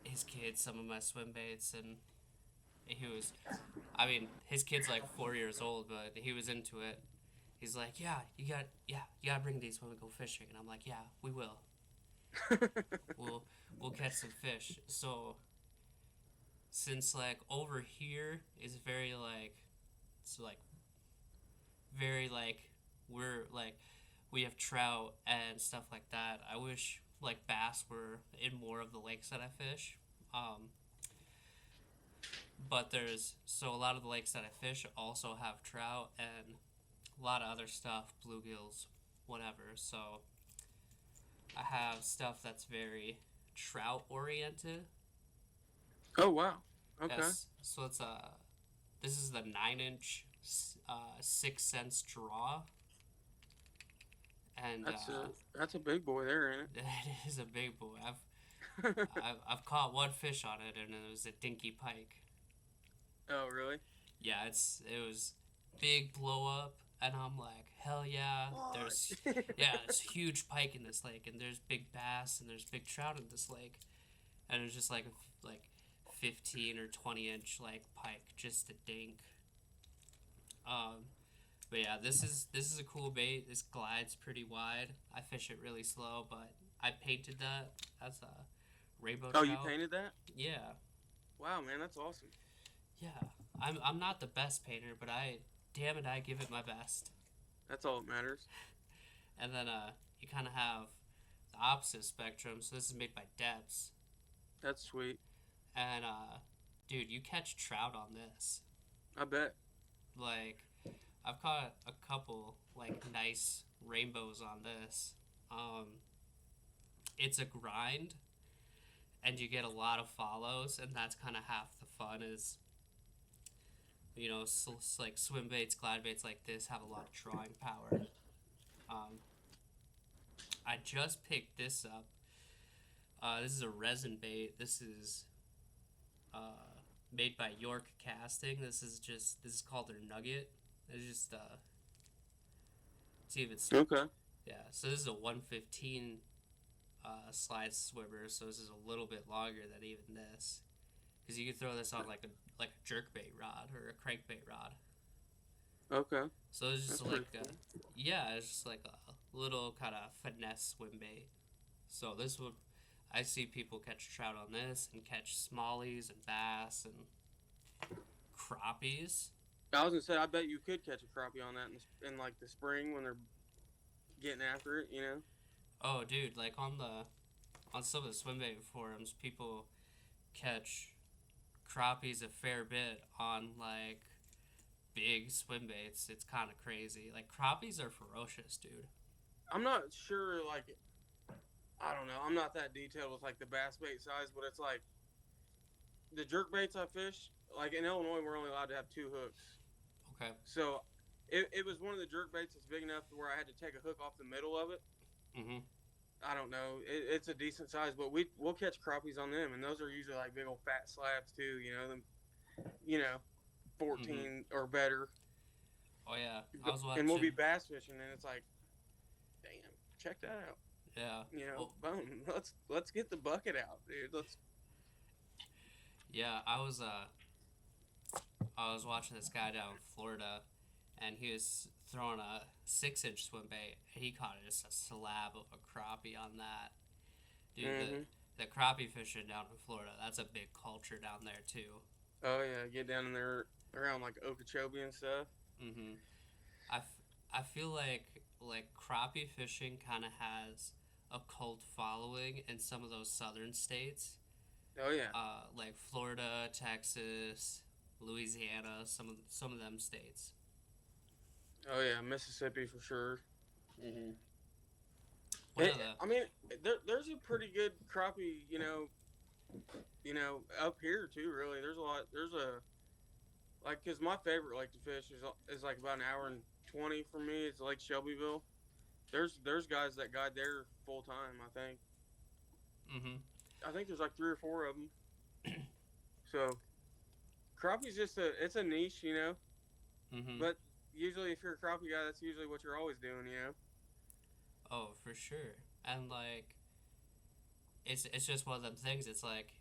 Speaker 1: his kid some of my swim baits, and he was, I mean, his kid's like 4 years old, but he was into it. He's like, yeah, you gotta bring these when we go fishing, and I'm like, yeah, we will. We'll catch some fish. So since like over here is very like, it's like very like we're like we have trout and stuff like that. I wish like bass were in more of the lakes that I fish. But a lot of the lakes that I fish also have trout and a lot of other stuff, bluegills, whatever. So I have stuff that's very trout oriented.
Speaker 2: Oh wow. Okay.
Speaker 1: Yes. So this is the 9-inch 6 cents draw. And
Speaker 2: that's a big boy there, ain't
Speaker 1: it is a big boy. I've caught one fish on it, and it was a dinky pike.
Speaker 2: Oh really?
Speaker 1: Yeah, it was big blow up, and I'm like, hell yeah! There's huge pike in this lake, and there's big bass, and there's big trout in this lake, and it's just like 15 or 20-inch like pike, just a dink. But yeah, this is a cool bait. This glides pretty wide. I fish it really slow, but I painted that. That's a rainbow trout.
Speaker 2: Oh, you painted that?
Speaker 1: Yeah.
Speaker 2: Wow, man, that's awesome.
Speaker 1: Yeah. I'm not the best painter, but I give it my best.
Speaker 2: That's all that matters.
Speaker 1: And then you kind of have the opposite spectrum. So this is made by Debs.
Speaker 2: That's sweet.
Speaker 1: And dude, you catch trout on this.
Speaker 2: I bet.
Speaker 1: Like, I've caught a couple like nice rainbows on this. It's a grind, and you get a lot of follows, and that's kind of half the fun. Is like swim baits, glide baits like this have a lot of drawing power. I just picked this up. This is a resin bait. This is made by York Casting. This is called their Nugget. It's just see if it's
Speaker 2: Okay.
Speaker 1: yeah. So this is a 115 slide swimmer. So this is a little bit longer than even this, because you can throw this on like a jerkbait rod or a crankbait rod.
Speaker 2: Okay.
Speaker 1: So it's just
Speaker 2: That's
Speaker 1: like
Speaker 2: pretty cool.
Speaker 1: yeah, it's just like a little kind of finesse swim bait. So this would I see people catch trout on this and catch smallies and bass and crappies.
Speaker 2: I was gonna say, I bet you could catch a crappie on that in like the spring when they're getting after it. You know.
Speaker 1: Oh, dude, like on some of the swim bait forums, people catch crappies a fair bit on like big swim baits. It's kind of crazy. Like crappies are ferocious, dude.
Speaker 2: I'm not sure. Like, I don't know. I'm not that detailed with like the bass bait size, but it's like the jerk baits I fish. Like in Illinois, we're only allowed to have 2 hooks.
Speaker 1: Okay.
Speaker 2: So it was one of the jerk baits that's big enough to where I had to take a hook off the middle of it.
Speaker 1: Mm-hmm.
Speaker 2: I don't know. It's a decent size, but we'll catch crappies on them, and those are usually like big old fat slabs too. You know them. 14 or better.
Speaker 1: Oh yeah, I was watching.
Speaker 2: And we'll be bass fishing, and it's like, damn, check that out.
Speaker 1: Yeah.
Speaker 2: Boom. Let's get the bucket out, dude. Let's.
Speaker 1: Yeah, I was watching this guy down in Florida, and he was throwing a 6-inch swim bait, and he caught just a slab of a crappie on that. Dude, the crappie fishing down in Florida, that's a big culture down there too.
Speaker 2: Oh yeah, get down in there around like Okeechobee and stuff.
Speaker 1: Mm-hmm. I feel like crappie fishing kind of has a cult following in some of those southern states.
Speaker 2: Oh yeah.
Speaker 1: Like Florida, Texas, Louisiana, some of them states.
Speaker 2: Oh yeah, Mississippi for sure.
Speaker 1: Mm-hmm.
Speaker 2: I mean, there's a pretty good crappie, up here too. Really, there's a lot. There's a like, cause my favorite lake to fish is like about an hour and 20 from me. It's Lake Shelbyville. There's guys that guide there full time. I think.
Speaker 1: Mm-hmm.
Speaker 2: I think there's like 3 or 4 of them. So, crappie's just it's a niche,
Speaker 1: Mm-hmm.
Speaker 2: But usually, if you're a crappie guy, that's usually what you're always doing.
Speaker 1: Oh, for sure. And like, it's just one of them things. It's like,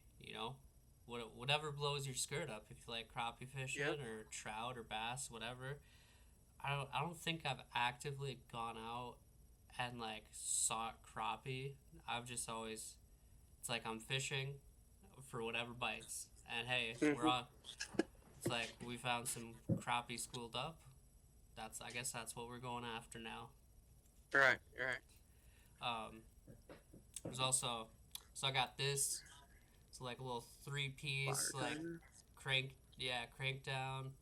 Speaker 1: whatever blows your skirt up. If you like crappie fishing or trout or bass, whatever. I don't think I've actively gone out and like sought crappie. I've just always, it's like I'm fishing for whatever bites. And hey, we're on. It's like we found some crappie schooled up. I guess that's what we're going after now.
Speaker 2: Right.
Speaker 1: There's also, so I got this. It's like a little 3-piece, like crank down.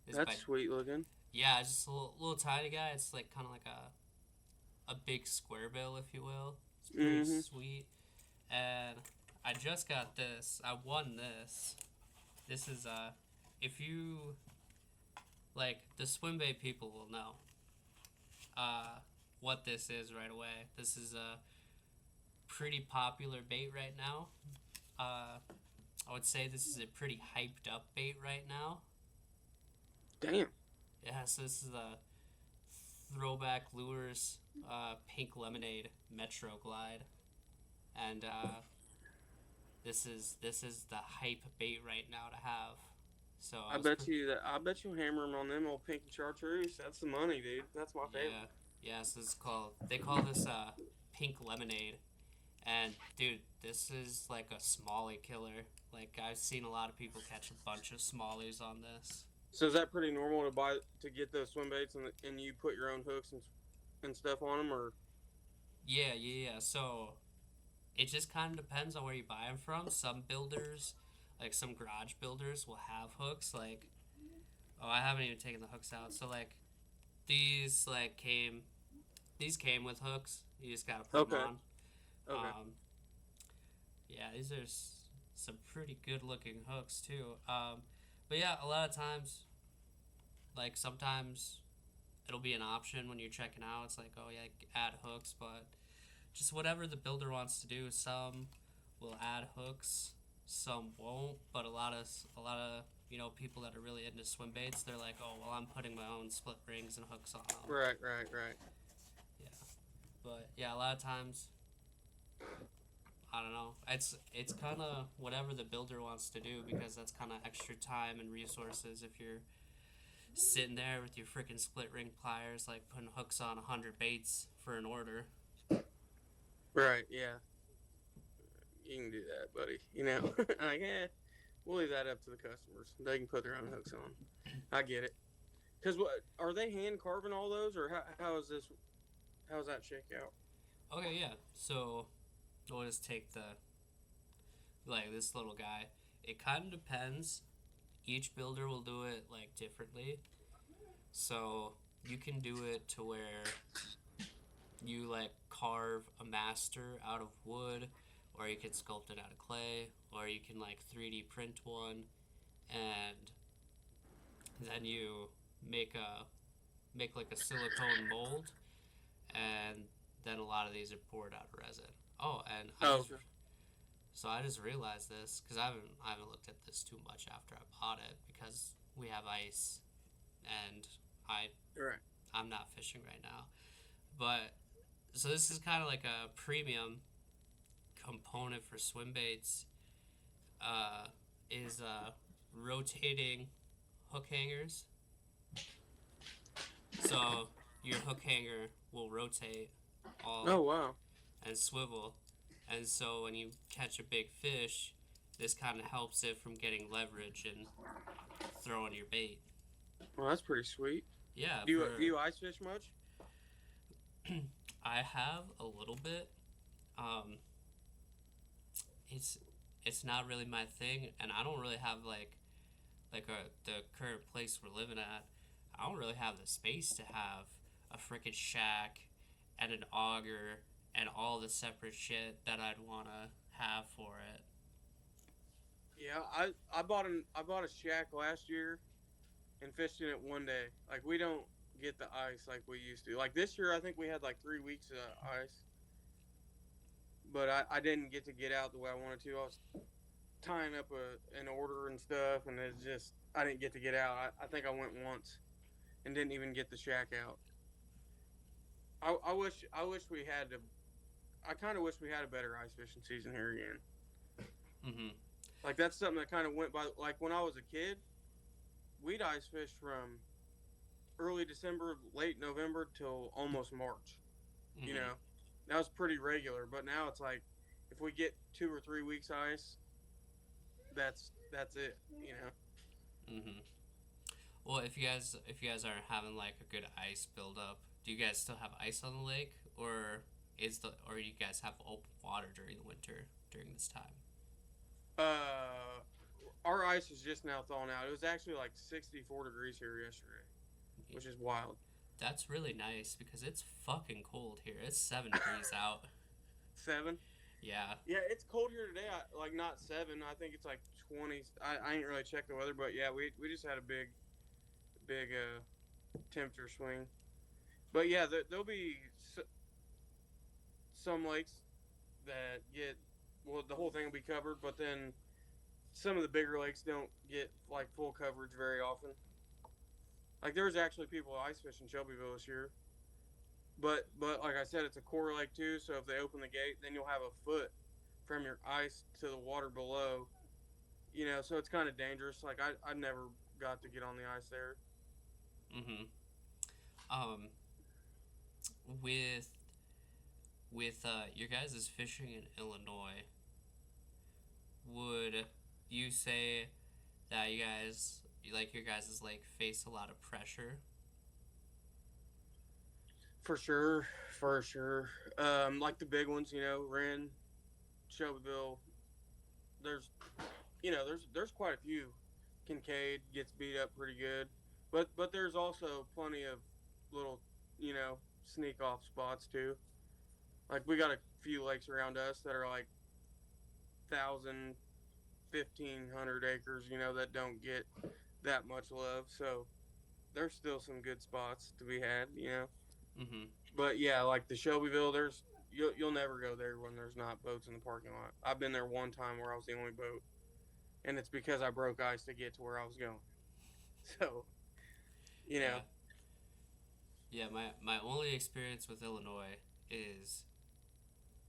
Speaker 2: That's sweet looking.
Speaker 1: Yeah, it's just a little tiny guy. It's like kind of like a big square bill, if you will. It's pretty sweet. And I just got this. I won this. This is if you like the swim bait people will know what this is right away. This is a pretty popular bait right now. I would say this is a pretty hyped up bait right now.
Speaker 2: Damn.
Speaker 1: Yeah, so this is the Throwback Lures Pink Lemonade Metro Glide, and this is the hype bait right now to have. So
Speaker 2: I bet you'll hammer them on them old pinky chartreuse. That's the money, dude. That's my favorite.
Speaker 1: Yeah. So they call this Pink Lemonade, and dude, this is like a smallie killer. Like I've seen a lot of people catch a bunch of smallies on this.
Speaker 2: So is that pretty normal to get those swim baits and you put your own hooks and stuff on them, or?
Speaker 1: Yeah. So it just kind of depends on where you buy them from. Some builders, like some garage builders, will have hooks. Like, I haven't even taken the hooks out. So like these came with hooks. You just gotta put them on.
Speaker 2: Okay.
Speaker 1: Yeah, these are some pretty good looking hooks too. But yeah, a lot of times, like sometimes it'll be an option when you're checking out. It's like, oh yeah, add hooks, but just whatever the builder wants to do. Some will add hooks, some won't, but a lot of people that are really into swim baits, they're like, oh well, I'm putting my own split rings and hooks on them.
Speaker 2: Right.
Speaker 1: Yeah, but yeah, a lot of times, I don't know. It's kind of whatever the builder wants to do, because that's kind of extra time and resources if you're sitting there with your freaking split ring pliers, like putting hooks on 100 baits for an order.
Speaker 2: Right. Yeah. You can do that, buddy. Like, we'll leave that up to the customers. They can put their own hooks on. I get it. Because what are they hand carving all those, or how is this? How does that shake out?
Speaker 1: Okay, yeah. So we'll just take this little guy. It kind of depends. Each builder will do it like differently. So you can do it to where you like carve a master out of wood, or you can sculpt it out of clay, or you can like 3D print one, and then you make like a silicone mold, and then a lot of these are poured out of resin. Oh, and I just realized this because I haven't looked at this too much after I bought it, because we have ice, and
Speaker 2: Right.
Speaker 1: I'm not fishing right now. But so this is kind of like a premium component for swim baits. Is rotating hook hangers. So your hook hanger will rotate all
Speaker 2: Oh wow.
Speaker 1: and swivel, and so when you catch a big fish, this kind of helps it from getting leverage and throwing your bait.
Speaker 2: Well, that's pretty sweet.
Speaker 1: Yeah.
Speaker 2: Do you ice fish much?
Speaker 1: I have a little bit. Um, it's not really my thing, and I don't really have the current place we're living at. I don't really have the space to have a freaking shack and an auger and all the separate shit that I'd wanna have for it.
Speaker 2: Yeah, I bought a shack last year and fished in it one day. Like, we don't get the ice like we used to. Like this year, I think we had like 3 weeks of ice, but I didn't get out the way I wanted to. I was tying up an order and stuff, and it's just I didn't get to get out. I think I went once and didn't even get the shack out. I wish we had to. I kind of wish we had a better ice fishing season here again.
Speaker 1: Mm-hmm.
Speaker 2: Like, that's something that kind of went by. Like, when I was a kid, we'd ice fish from early December, late November till almost March.
Speaker 1: Mm-hmm.
Speaker 2: You know, that was pretty regular. But now it's like, if we get 2 or 3 weeks ice, that's it. You know.
Speaker 1: Mm-hmm. Well, if you guys aren't having like a good ice buildup, do you guys still have ice on the lake, or you guys have open water during the winter during this time?
Speaker 2: Uh, our ice is just now thawing out. It was actually like 64 degrees here yesterday, which is wild.
Speaker 1: That's really nice because it's fucking cold here. It's 7 degrees out.
Speaker 2: 7.
Speaker 1: Yeah.
Speaker 2: Yeah, it's cold here today. Like, not 7. I think it's like 20. I ain't really checked the weather, but yeah, we just had a big temperature swing. But yeah, there'll be some lakes that get, well, the whole thing will be covered, but then some of the bigger lakes don't get like full coverage very often. Like, there's actually people ice fishing Shelbyville this year, but like I said, it's a core lake too. So if they open the gate, then you'll have a foot from your ice to the water below. You know, so it's kind of dangerous. Like, I never got to get on the ice there.
Speaker 1: Mm-hmm. Um, with your guys' fishing in Illinois, would you say that your guys' lake face a lot of pressure?
Speaker 2: For sure. Like the big ones, Wren, Shelbyville. There's, there's quite a few. Kincaid gets beat up pretty good, but there's also plenty of little, sneak off spots too. Like, we got a few lakes around us that are like 1,000, 1,500 acres, that don't get that much love. So there's still some good spots to be had.
Speaker 1: Mm-hmm.
Speaker 2: But yeah, like the Shelbyville, you'll never go there when there's not boats in the parking lot. I've been there one time where I was the only boat. and it's because I broke ice to get to where I was going. So, you know,
Speaker 1: Yeah. Yeah, my only experience with Illinois is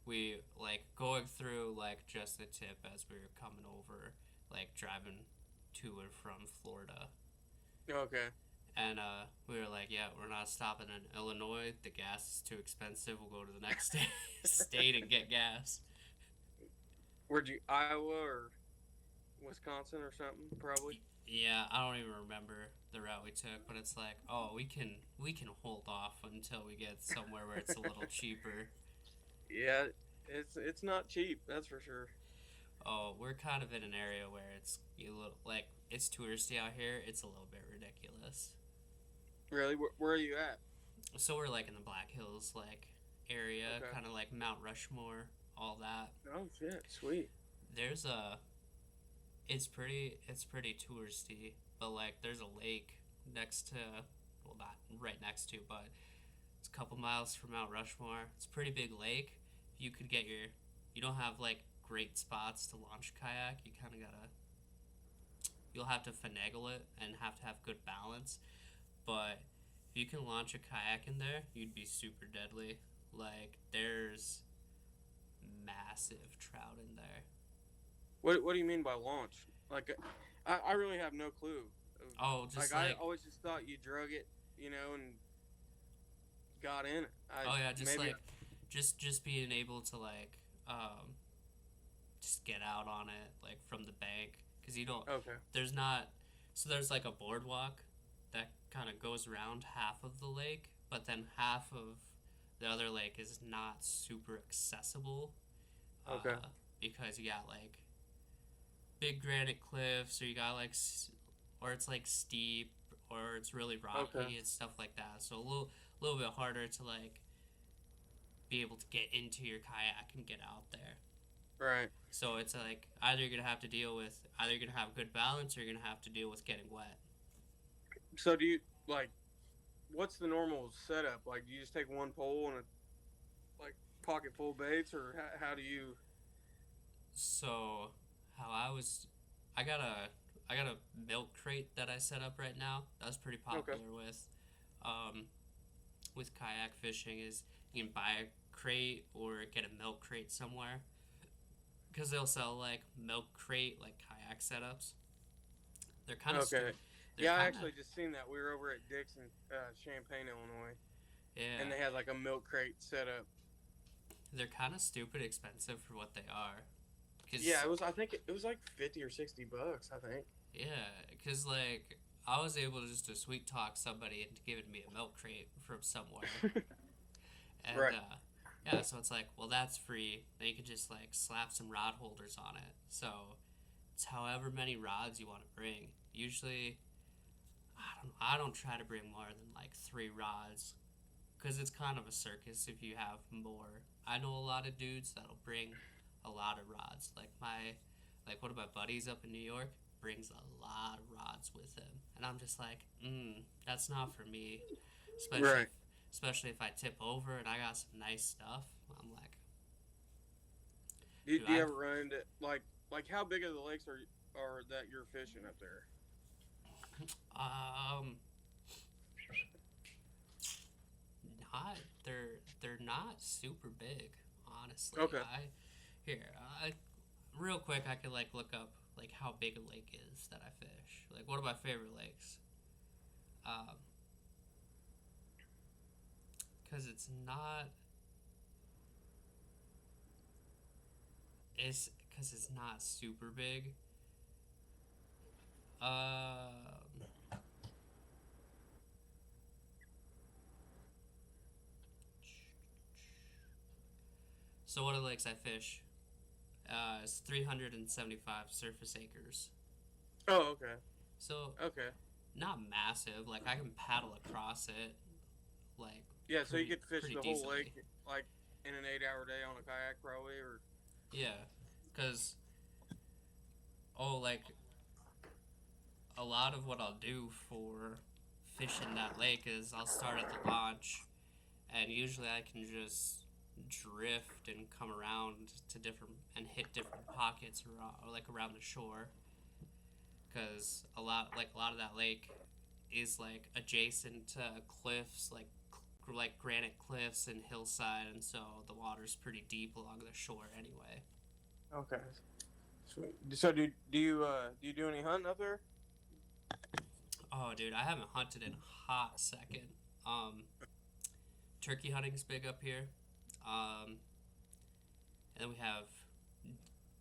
Speaker 1: we like going through like just the tip as we were coming over, like driving to and from Florida.
Speaker 2: okay.
Speaker 1: And we were like, yeah, we're not stopping in Illinois. The gas is too expensive. We'll go to the next state and get gas.
Speaker 2: Where'd you, Iowa or Wisconsin or something? Probably.
Speaker 1: Yeah, I don't even remember the route we took, but it's like, oh, we can hold off until we get somewhere where it's a little cheaper.
Speaker 2: Yeah, it's not cheap, that's for sure.
Speaker 1: Oh, we're kind of in an area where it's a little like it's touristy out here. It's a little bit ridiculous.
Speaker 2: Really, where are you at?
Speaker 1: So we're like in the Black Hills like area,
Speaker 2: Okay.
Speaker 1: kind of like Mount Rushmore, all that.
Speaker 2: Oh shit, sweet.
Speaker 1: There's a it's pretty touristy, but like there's a lake next to well not right next to, but it's a couple miles from Mount Rushmore. It's a pretty big lake. You could get your you don't have like great spots to launch kayak. You kind of gotta you'll have to finagle it and have to have good balance. But if you can launch a kayak in there, you'd be super deadly. Like there's massive trout in there.
Speaker 2: What do you mean by launch? Like, I really have no clue.
Speaker 1: Oh,
Speaker 2: Like
Speaker 1: just
Speaker 2: I
Speaker 1: like
Speaker 2: always just thought you drug it, and got in it.
Speaker 1: oh yeah, just
Speaker 2: Maybe
Speaker 1: like just being able to like just get out on it like from the bank because you don't
Speaker 2: okay,
Speaker 1: there's not so there's like a boardwalk that kind of goes around half of the lake, but then half of the other lake is not super accessible
Speaker 2: okay,
Speaker 1: uh, because you got like big granite cliffs or you got like or it's like steep or it's really
Speaker 2: okay,
Speaker 1: rocky and stuff like that. So a little bit harder to like be able to get into your kayak and get out there.
Speaker 2: right.
Speaker 1: So it's like either you're gonna have good balance or you're gonna have to deal with getting wet.
Speaker 2: So do you like? What's the normal setup? Like, do you just take one pole and like pocket full baits, or how do you?
Speaker 1: So how I got a I got a milk crate that I set up right now. That's pretty
Speaker 2: Okay,
Speaker 1: popular um, with kayak fishing is you can buy a crate or get a milk crate somewhere because they'll sell like milk crate like kayak setups. They're kind of
Speaker 2: okay.
Speaker 1: stupid. They're
Speaker 2: Yeah, I
Speaker 1: kind of
Speaker 2: actually just seen that. We were over at Dick's in Champaign, Illinois, and
Speaker 1: yeah.
Speaker 2: they had like a milk crate set up.
Speaker 1: They're kind of stupid expensive for what they are.
Speaker 2: Yeah,
Speaker 1: Cause
Speaker 2: it was. I think it was like 50 or 60 bucks. I think.
Speaker 1: yeah, cause like I was able to just to sweet talk somebody into giving me a milk crate from somewhere, and
Speaker 2: Right.
Speaker 1: yeah, so it's like, well, that's free. Then you can just like slap some rod holders on it. So it's however many rods you want to bring. Usually, I don't try to bring more than like 3 rods, because it's kind of a circus if you have more. I know a lot of dudes that'll bring a lot of rods. Like one of my buddies up in New York brings a lot of rods with him, and I'm just like, that's not for me. Especially,
Speaker 2: Right.
Speaker 1: if, especially if I tip over and I got some nice stuff. I'm like,
Speaker 2: Do,
Speaker 1: dude,
Speaker 2: do you ever run into like how big are the lakes are that you're fishing up there?
Speaker 1: um, not they're not super big, honestly.
Speaker 2: Okay.
Speaker 1: Here, I real quick I could like look up like how big a lake is that I fish. Like one of my favorite lakes. Um, because it's not super big. So one of the lakes I fish is 375 surface acres.
Speaker 2: Oh, okay.
Speaker 1: So
Speaker 2: Okay.
Speaker 1: not massive. Like I can paddle across it, like
Speaker 2: Yeah, so you
Speaker 1: pretty
Speaker 2: could fish
Speaker 1: pretty
Speaker 2: the whole lake
Speaker 1: decently.
Speaker 2: like in an 8 hour day on a kayak probably or
Speaker 1: Yeah, because like a lot of what I'll do for fishing that lake is I'll start at the launch, and usually I can just drift and come around to different and hit different pockets or like around the shore, because a lot of that lake is like adjacent to cliffs, like granite cliffs and hillside, and so the water's pretty deep along the shore anyway.
Speaker 2: Okay. Sweet. So do you do any hunting up there?
Speaker 1: Oh, dude, I haven't hunted in a hot second. Um, Turkey hunting's big up here. And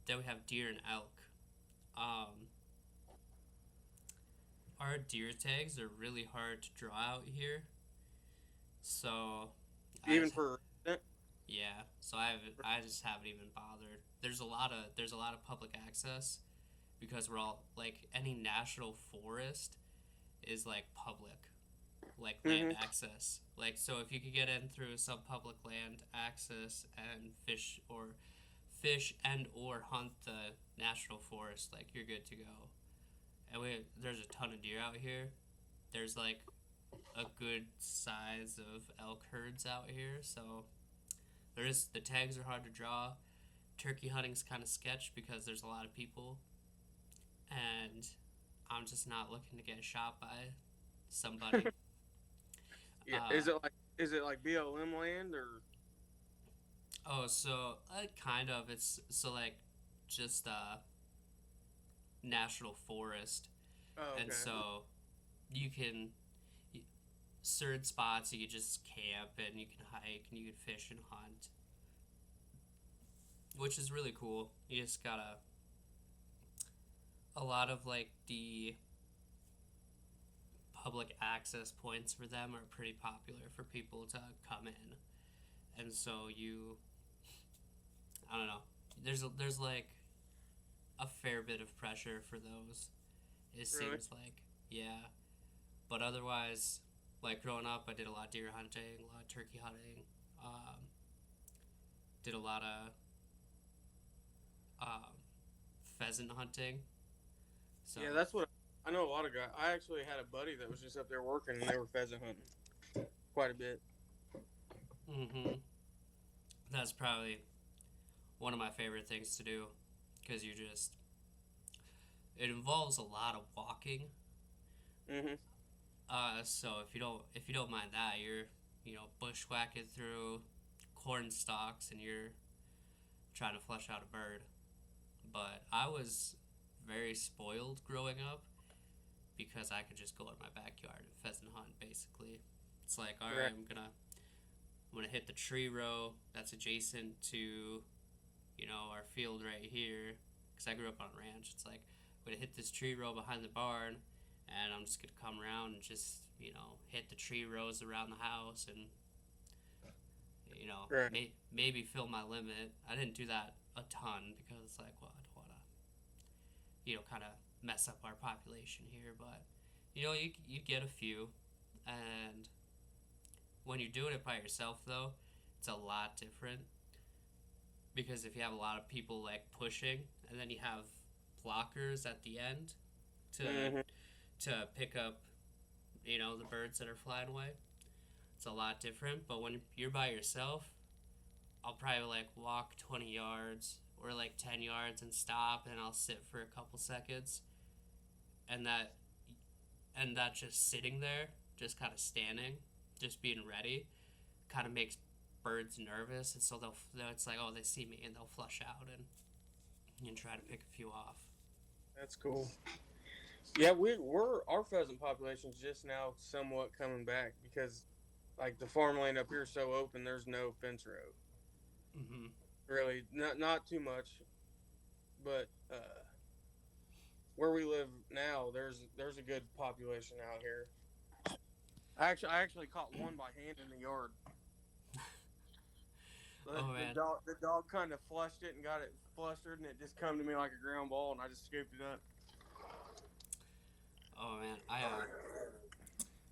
Speaker 1: then we have deer and elk. Um, our deer tags are really hard to draw out here, so I
Speaker 2: Even
Speaker 1: just,
Speaker 2: for
Speaker 1: yeah, so I just haven't even bothered. There's a lot of public access because we're all like any national forest is like public, like land
Speaker 2: mm-hmm.
Speaker 1: access. Like so if you could get in through some public land access and fish and or hunt the national forest, like you're good to go. And there's a ton of deer out here. There's like a good size of elk herds out here, so the tags are hard to draw. Turkey hunting's kind of sketch because there's a lot of people, and I'm just not looking to get shot by somebody.
Speaker 2: Yeah.
Speaker 1: uh,
Speaker 2: Is it like BLM land or?
Speaker 1: oh, so kind of it's so like just national forest,
Speaker 2: Oh,
Speaker 1: and
Speaker 2: okay.
Speaker 1: so you can certain spots you can just camp and you can hike and you can fish and hunt, which is really cool. You just gotta a lot of like the public access points for them are pretty popular for people to come in, and so I don't know. There's like a fair bit of pressure for those. It
Speaker 2: Really?
Speaker 1: seems like, yeah. But otherwise, like growing up, I did a lot of deer hunting, a lot of turkey hunting. Did a lot of um, pheasant hunting. So,
Speaker 2: Yeah, that's what I know. A lot of guys. I actually had a buddy that was just up there working, and they were pheasant hunting quite a bit.
Speaker 1: that's probably one of my favorite things to do because it involves a lot of walking.
Speaker 2: Mm-hmm.
Speaker 1: So if you don't mind that, you're bushwhacking through corn stalks and you're trying to flush out a bird. But I was very spoiled growing up because I could just go in my backyard and pheasant hunt. Basically, it's like, all right,
Speaker 2: Right.
Speaker 1: I'm gonna hit the tree row that's adjacent to our field right here because I grew up on a ranch. It's like I'm gonna hit this tree row behind the barn, and I'm just gonna come around and just hit the tree rows around the house and
Speaker 2: Right.
Speaker 1: maybe fill my limit. I didn't do that a ton because it's like, well, I don't want to kind of mess up our population here, but you get a few, and when you're doing it by yourself though, it's a lot different because if you have a lot of people like pushing and then you have blockers at the end to
Speaker 2: Mm-hmm.
Speaker 1: pick up the birds that are flying away, it's a lot different. But when you're by yourself, I'll probably like walk 20 yards or like 10 yards and stop, and I'll sit for a couple seconds, and that just sitting there, just kind of standing, just being ready, kind of makes birds nervous, and so it's like, oh, they see me and they'll flush out and try to pick a few off.
Speaker 2: That's cool. Yeah, we're our pheasant population's just now somewhat coming back because like the farmland up here is so open. There's no fence row.
Speaker 1: Mm-hmm.
Speaker 2: Really, not too much, but where we live now, there's a good population out here. I actually caught one by hand in the yard.
Speaker 1: Oh
Speaker 2: The
Speaker 1: man.
Speaker 2: dog kind of flushed it and got it flustered, and it just come to me like a ground ball, and I just scooped it up.
Speaker 1: Oh man. I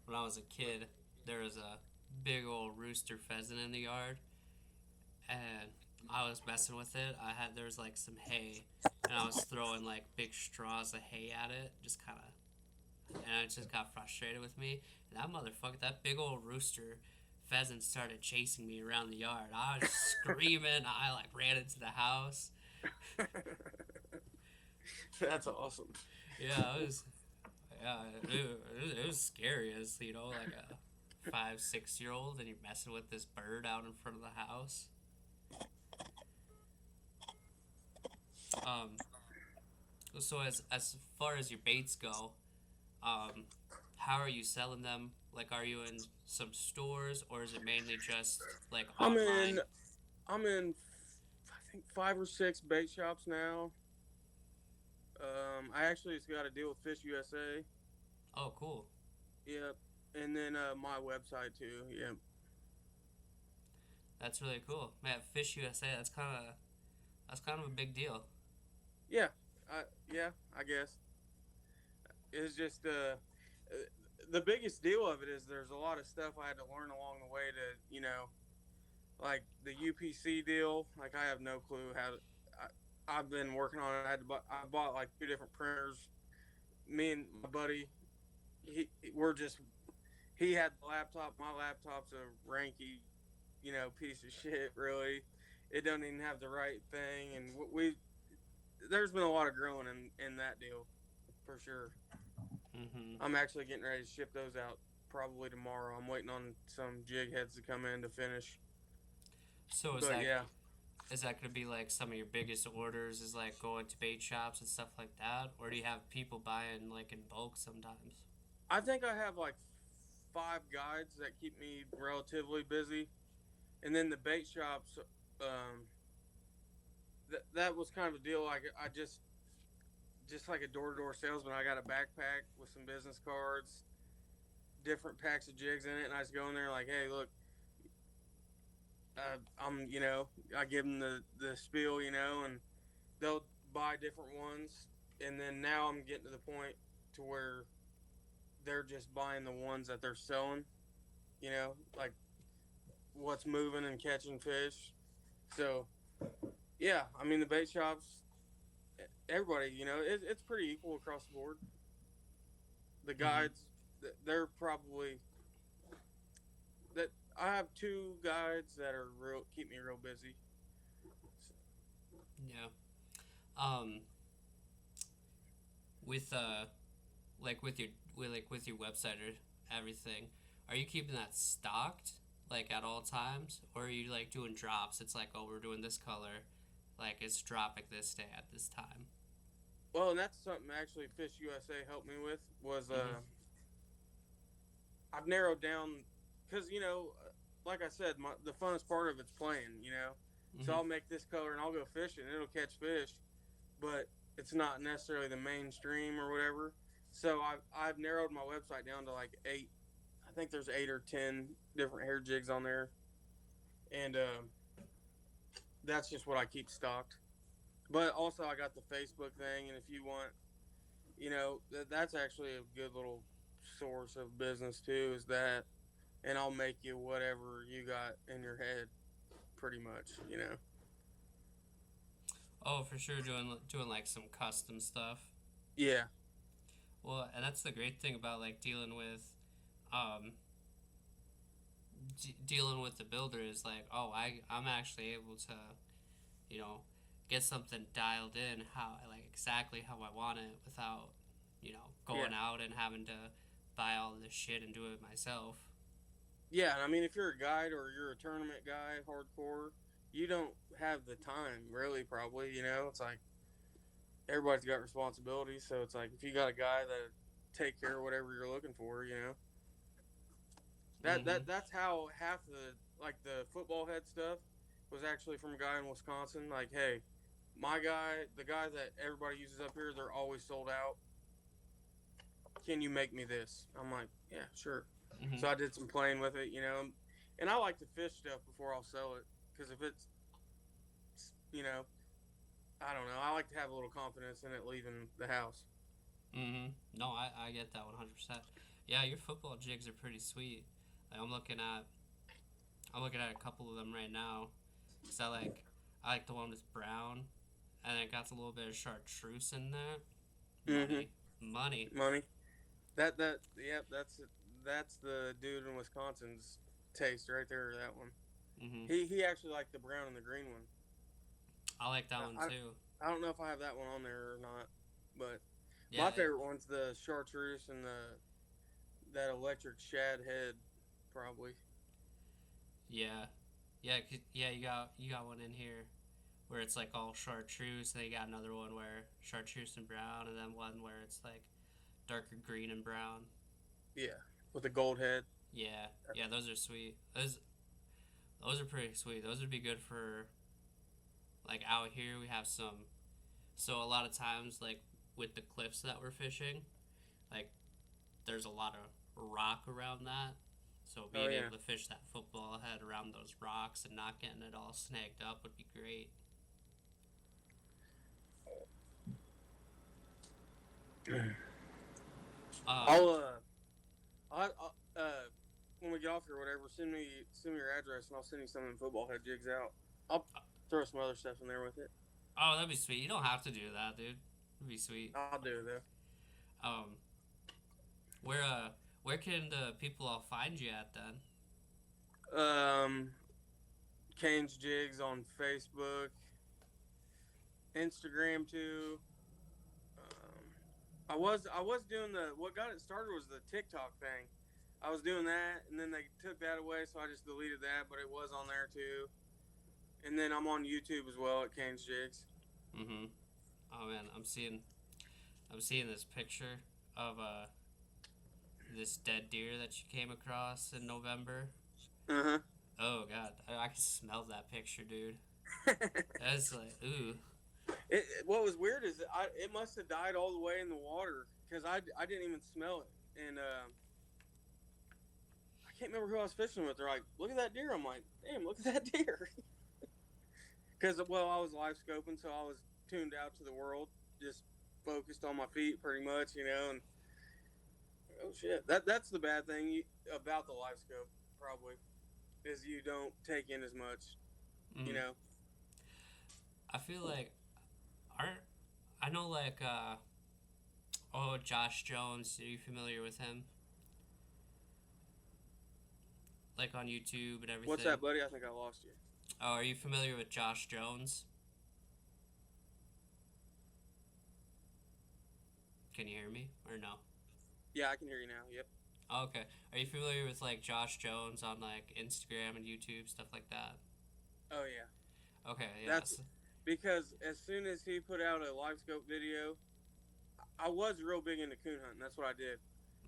Speaker 1: When I was a kid, there was a big old rooster pheasant in the yard, and I was messing with it. There was like some hay, and I was throwing like big straws of hay at it, just kind of, and it just got frustrated with me. And that big old rooster pheasant started chasing me around the yard. I was screaming. I like ran into the house.
Speaker 2: That's awesome.
Speaker 1: Yeah, it was. Yeah, it was scary as like a 5, 6 year old, and you're messing with this bird out in front of the house. Um, so as far as your baits go, um, how are you selling them? Like, are you in some stores, or is it mainly just like
Speaker 2: I'm in
Speaker 1: online?
Speaker 2: I'm in I think 5 or 6 bait shops now. I actually just got a deal with Fish USA.
Speaker 1: Oh, cool.
Speaker 2: Yep. And then my website too. Yep.
Speaker 1: That's really cool. Man, Fish USA. That's kind of a big deal.
Speaker 2: Yeah. Yeah, I guess. It's just the biggest deal of it is there's a lot of stuff I had to learn along the way to, like the UPC deal. Like I have no clue how to I've been working on it. I bought like 2 different printers. Me and my buddy, we're just he had the laptop. My laptop's a ranky, piece of shit. Really, it doesn't even have the right thing. And we there's been a lot of growing in that deal for sure.
Speaker 1: Mm-hmm.
Speaker 2: I'm actually getting ready to ship those out probably tomorrow. I'm waiting on some jig heads to come in to finish.
Speaker 1: So
Speaker 2: But yeah,
Speaker 1: is that going to be like some of your biggest orders? Is like going to bait shops and stuff like that, or do you have people buying like in bulk sometimes?
Speaker 2: I think I have like 5 guides that keep me relatively busy, and then the bait shops. Um, that was kind of a deal. Like I just like a door to door salesman. I got a backpack with some business cards, different packs of jigs in it, and I just go in there like, hey, look, I give them the spiel, and they'll buy different ones, and then now I'm getting to the point to where they're just buying the ones that they're selling, like what's moving and catching fish. So yeah, I mean the bait shops, everybody, it's pretty equal across the board. The
Speaker 1: Mm-hmm.
Speaker 2: guides, they're probably that I have 2 guides that are real keep me real busy.
Speaker 1: Yeah. Um, with with your website or everything, are you keeping that stocked like at all times, or are you like doing drops? It's like, oh, we're doing this color, like it's dropping this day at this time.
Speaker 2: Well, and that's something actually Fish USA helped me with was
Speaker 1: Mm-hmm.
Speaker 2: I've narrowed down because like I said, the funnest part of it's playing. So
Speaker 1: Mm-hmm.
Speaker 2: I'll make this color and I'll go fishing. It'll catch fish, but it's not necessarily the mainstream or whatever. So I've narrowed my website down to like 8. I think there's 8 or 10 different hair jigs on there, and that's just what I keep stocked. But also I got the Facebook thing, and if you want, that's actually a good little source of business too. Is that, and I'll make you whatever you got in your head, pretty much.
Speaker 1: Oh, for sure, doing like some custom stuff.
Speaker 2: Yeah,
Speaker 1: Well, and that's the great thing about like um, dealing with the builder is like, oh, I'm actually able to, you know, get something dialed in how like exactly how I want it without,
Speaker 2: yeah,
Speaker 1: going out and having to buy all this shit and do it myself.
Speaker 2: yeah. And I mean, if you're a guide or you're a tournament guy, hardcore, you don't have the time really. Probably, it's like everybody's got responsibilities. So it's like if you got a guy that take care of whatever you're looking for, that
Speaker 1: Mm-hmm.
Speaker 2: that that's how half the like the football head stuff was actually from a guy in Wisconsin. Like, hey, my guy, the guys that everybody uses up here, they're always sold out. Can you make me this? I'm like, yeah, sure.
Speaker 1: Mm-hmm.
Speaker 2: So I did some playing with it, and I like to fish stuff before I'll sell it because if it's, you know, I don't know, I like to have a little confidence in it leaving the house.
Speaker 1: Mm-hmm. No, I get that 100%. Yeah, your football jigs are pretty sweet. Like, I'm looking at a couple of them right now because I like the one with brown and it got a little bit of chartreuse in there.
Speaker 2: Mm-hmm.
Speaker 1: Money, money.
Speaker 2: Money. Yep. That's the dude in Wisconsin's taste right there. That one.
Speaker 1: Mm-hmm.
Speaker 2: He actually liked the brown and the green one.
Speaker 1: I like that one
Speaker 2: I
Speaker 1: too.
Speaker 2: I don't know if I have that one on there or not, but
Speaker 1: Yeah,
Speaker 2: My favorite one's the chartreuse and that electric shad head, probably.
Speaker 1: yeah, yeah, yeah. You got one in here where it's like all chartreuse, and then you got another one where chartreuse and brown, and then one where it's like darker green and brown.
Speaker 2: Yeah, with the gold head.
Speaker 1: Yeah, yeah, those are sweet. Those are pretty sweet. Those would be good for like out here. We have some. So a lot of times, like with the cliffs that we're fishing, like there's a lot of rock around that. So
Speaker 2: Oh
Speaker 1: being
Speaker 2: yeah.
Speaker 1: able to fish that football head around those rocks and not getting it all snagged up would be great. Um,
Speaker 2: I'll when we get off here, or whatever, send me your address and I'll send you some of them football head jigs out. I'll throw some other stuff in there with it.
Speaker 1: oh, that'd be sweet. You don't have to do that, dude. It'd be sweet.
Speaker 2: I'll do it
Speaker 1: Um, where uh, where can the people all find you at then?
Speaker 2: though. Kane's Jigs on Facebook, Instagram too. I was doing what got it started was the TikTok thing. I was doing that, and then they took that away, so I just deleted that. But it was on there too. And then I'm on YouTube as well at Kane's Jigs.
Speaker 1: Mm-hmm. Oh man, I'm seeing this picture of this dead deer that you came across in November.
Speaker 2: Uh huh.
Speaker 1: Oh god, I can smell that picture, dude. That's like ooh.
Speaker 2: What was weird is it must have died all the way in the water because I didn't even smell it, and I can't remember who I was fishing with. They're like, "Look at that deer." I'm like, "Damn, look at that deer." Because I was live scoping, so I was tuned out to the world, just focused on my feet pretty much, and oh shit, that's the bad thing about the live scope probably is you don't take in as much,
Speaker 1: Mm.
Speaker 2: you know.
Speaker 1: I feel like aren't I know like oh Josh Jones. Are you familiar with him? Like on YouTube and everything.
Speaker 2: What's that, buddy? I think I lost you.
Speaker 1: Oh, are you familiar with Josh Jones? Can you hear me or no?
Speaker 2: Yeah, I can hear you now. Yep.
Speaker 1: Oh, okay. Are you familiar with like Josh Jones on like Instagram and YouTube stuff like that?
Speaker 2: Oh yeah.
Speaker 1: Okay, yeah.
Speaker 2: That's because as soon as he put out a live scope video, I was real big into coon hunting. That's what I did.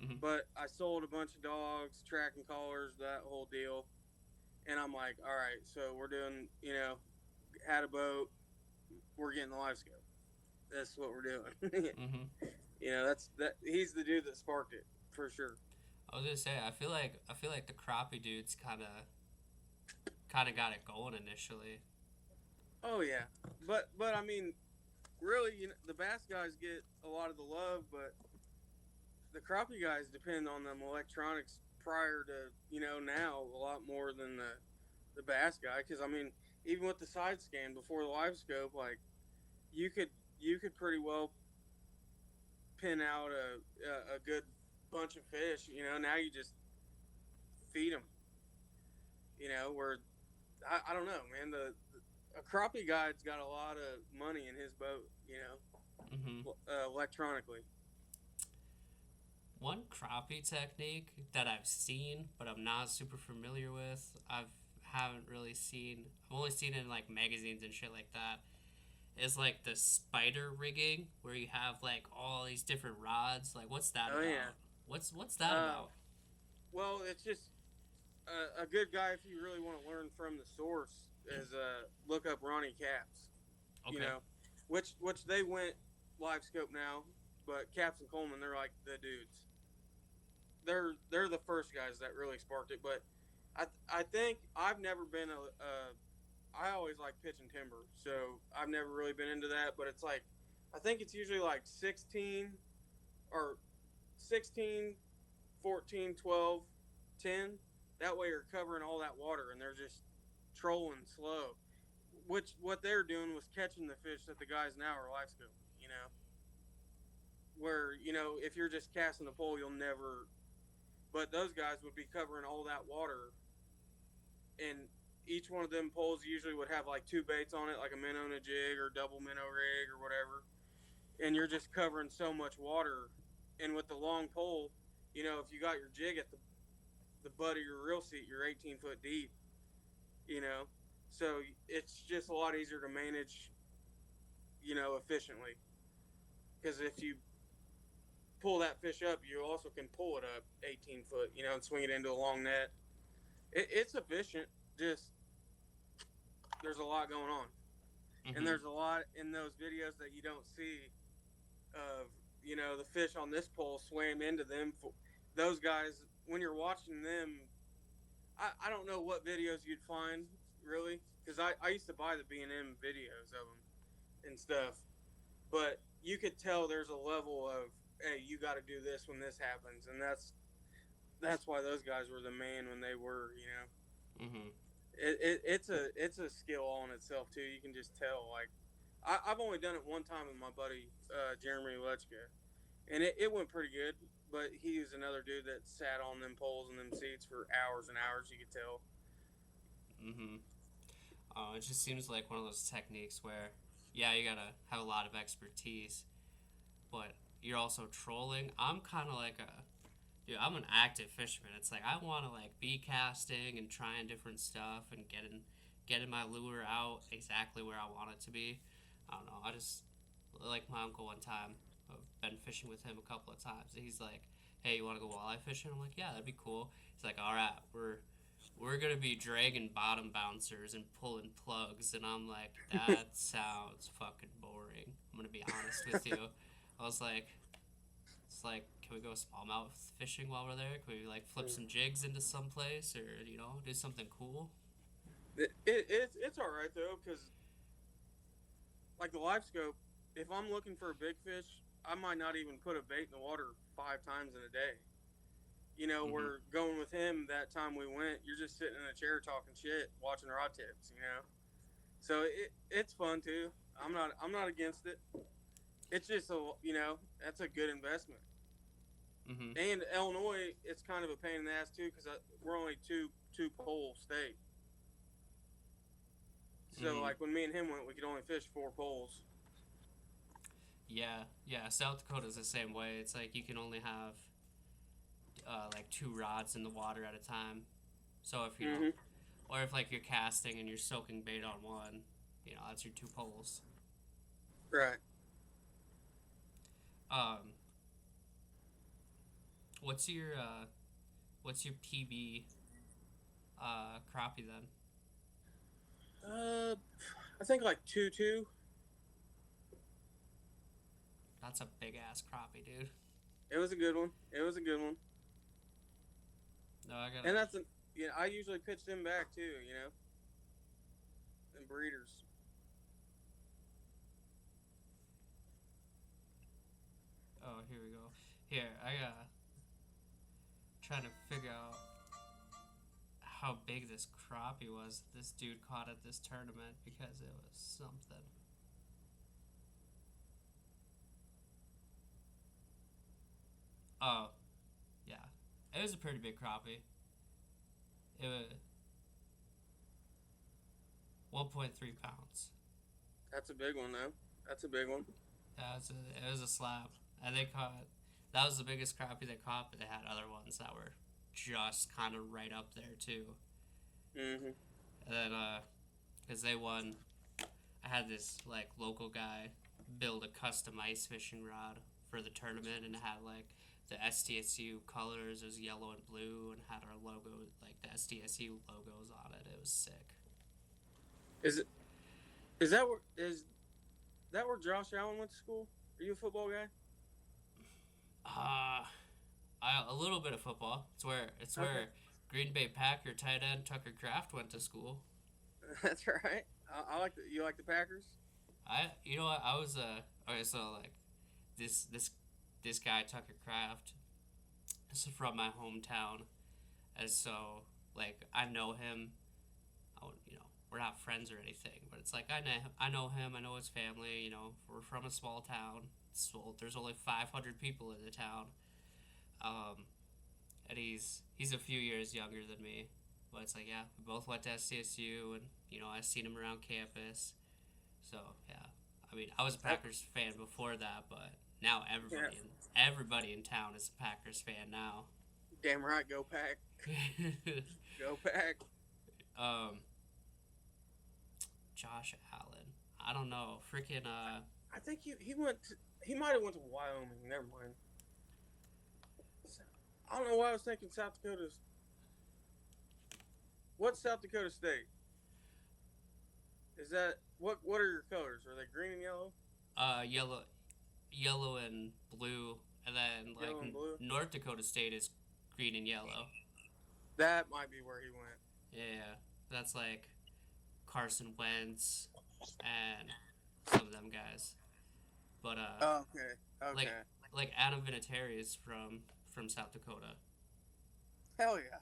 Speaker 1: Mm-hmm.
Speaker 2: But I sold a bunch of dogs, tracking collars, that whole deal. And I'm like, all right, so we're doing, had a boat, we're getting the live scope. That's what we're doing.
Speaker 1: Mm-hmm.
Speaker 2: That's that. He's the dude that sparked it for sure.
Speaker 1: I was gonna say I feel like the crappie dudes kind of got it going initially.
Speaker 2: Oh yeah, but I mean, really, the bass guys get a lot of the love, but the crappie guys depend on them electronics prior to now a lot more than the bass guy. Because I mean, even with the side scan before the live scope, like you could pretty well pin out a good bunch of fish. Now you just feed them. Where I don't know, man. A crappie guy's got a lot of money in his boat.
Speaker 1: Mm-hmm.
Speaker 2: Electronically.
Speaker 1: One crappie technique that I've seen, but I'm not super familiar with. Haven't really seen. I've only seen it in like magazines and shit like that. Is like the spider rigging where you have like all these different rods. Like, what's that
Speaker 2: Oh
Speaker 1: about?
Speaker 2: yeah.
Speaker 1: What's that about?
Speaker 2: Well, it's just a good guy if you really want to learn from the source is look up Ronnie Caps.
Speaker 1: Okay.
Speaker 2: Which they went live scope now, but Caps and Coleman, they're like the dudes. They're the first guys that really sparked it. But I think I've never been I always like pitching timber, so I've never really been into that. But it's like I think it's usually like 16 or 16, 14, 12, 10. That way you're covering all that water and they're just trolling slow. What they're doing was catching the fish that the guys now are live scoping, Where, if you're just casting the pole, you'll never. But those guys would be covering all that water. And each one of them poles usually would have like two baits on it, like a minnow and a jig or double minnow rig or whatever. and you're just covering so much water. And with the long pole, if you got your jig at the butt of your reel seat, you're 18 foot deep. You know, so it's just a lot easier to manage. Efficiently, because if you pull that fish up, you also can pull it up 18 foot. And swing it into a long net. It's efficient. Just there's a lot going on, and
Speaker 1: Mm-hmm.
Speaker 2: there's a lot in those videos that you don't see of the fish on this pole swam into them. Those guys, when you're watching them, I don't know what videos you'd find really, because I used to buy the B&M videos of them and stuff, but you could tell there's a level of, hey, you got to do this when this happens, and that's why those guys were the man when they were.
Speaker 1: Mm-hmm.
Speaker 2: It's a skill all in itself too. You can just tell. Like I've only done it one time with my buddy Jeremy Lechka, and it went pretty good. But he was another dude that sat on them poles and them seats for hours and hours. You could tell.
Speaker 1: Mm-hmm. It just seems like one of those techniques where, yeah, you gotta have a lot of expertise, but you're also trolling. I'm kind of like a, dude, I'm an active fisherman. It's like I want to like be casting and trying different stuff and getting my lure out exactly where I want it to be. I don't know. I just like my uncle one time. I've been fishing with him a couple of times. And he's like, "Hey, you want to go walleye fishing?" I'm like, "Yeah, that'd be cool." He's like, "All right, we're gonna be dragging bottom bouncers and pulling plugs," and I'm like, "That sounds fucking boring." I'm gonna be honest with you. I was like, it's like, can we go smallmouth fishing while we're there? Can we like flip some jigs into some place, or do something cool?
Speaker 2: It's all right though, because like the live scope, if I'm looking for a big fish, I might not even put a bait in the water 5 times in a day.
Speaker 1: Mm-hmm.
Speaker 2: We're going with him that time we went. You're just sitting in a chair talking shit, watching rod tips. So it's fun too. I'm not against it. It's just that's a good investment.
Speaker 1: Mm-hmm.
Speaker 2: And Illinois, it's kind of a pain in the ass too because we're only two pole state. So
Speaker 1: Mm-hmm.
Speaker 2: like when me and him went, we could only fish 4 poles.
Speaker 1: Yeah, yeah. South Dakota's the same way. It's like you can only have like two rods in the water at a time. So if
Speaker 2: Mm-hmm.
Speaker 1: or if like you're casting and you're soaking bait on one, that's your two poles.
Speaker 2: Right.
Speaker 1: Um, what's your PB crappie then?
Speaker 2: Uh, I think like 2-2.
Speaker 1: That's a big ass crappie, dude.
Speaker 2: It was a good one. It was a good one.
Speaker 1: No, I gotta.
Speaker 2: And I usually pitch them back too. And breeders.
Speaker 1: Oh, here we go. Here, I gotta trying to figure out how big this crappie was this dude caught at this tournament because it was something. Oh, yeah, it was a pretty big crappie. It was 1.3 pounds.
Speaker 2: That's a big one though. That's a big one.
Speaker 1: It was a slab, and they caught. That was the biggest crappie they caught, but they had other ones that were just kind of right up there too.
Speaker 2: Mm-hmm.
Speaker 1: And then, because they won, I had this like local guy build a custom ice fishing rod for the tournament, and it had like the SDSU colors. It was yellow and blue, and had our logo, like the SDSU logos on it. It was sick.
Speaker 2: Is it? Is that where Josh Allen went to school? Are you a football guy?
Speaker 1: Uh, a little bit of football. It's where
Speaker 2: Okay.
Speaker 1: Green Bay Packer tight end Tucker Kraft went to school.
Speaker 2: That's right. You like the Packers?
Speaker 1: You know what, I was okay, so like this this guy Tucker Kraft is from my hometown, and so like I know him. We're not friends or anything, but it's like I know him. I know his family. We're from a small town. So there's only 500 people in the town. Um, and he's a few years younger than me, but it's like, yeah, we both went to SCSU, and I've seen him around campus. So yeah, I mean, I was a Packers fan before that, but now everybody in town is a Packers fan now.
Speaker 2: Damn right, go Pack. Go Pack.
Speaker 1: um, Josh Allen. I don't know. Freaking
Speaker 2: I think he went. He might have went to Wyoming. Never mind. I don't know why I was thinking South Dakota's. What's South Dakota State? Is that what? What are your colors? Are they green and yellow?
Speaker 1: Yellow and blue, and then like
Speaker 2: Yellow and blue.
Speaker 1: North Dakota State is green and yellow.
Speaker 2: That might be where he went.
Speaker 1: Yeah, that's like Carson Wentz and some of them guys. But
Speaker 2: Oh, okay.
Speaker 1: like Adam Vinatieri is from South Dakota.
Speaker 2: Hell yeah.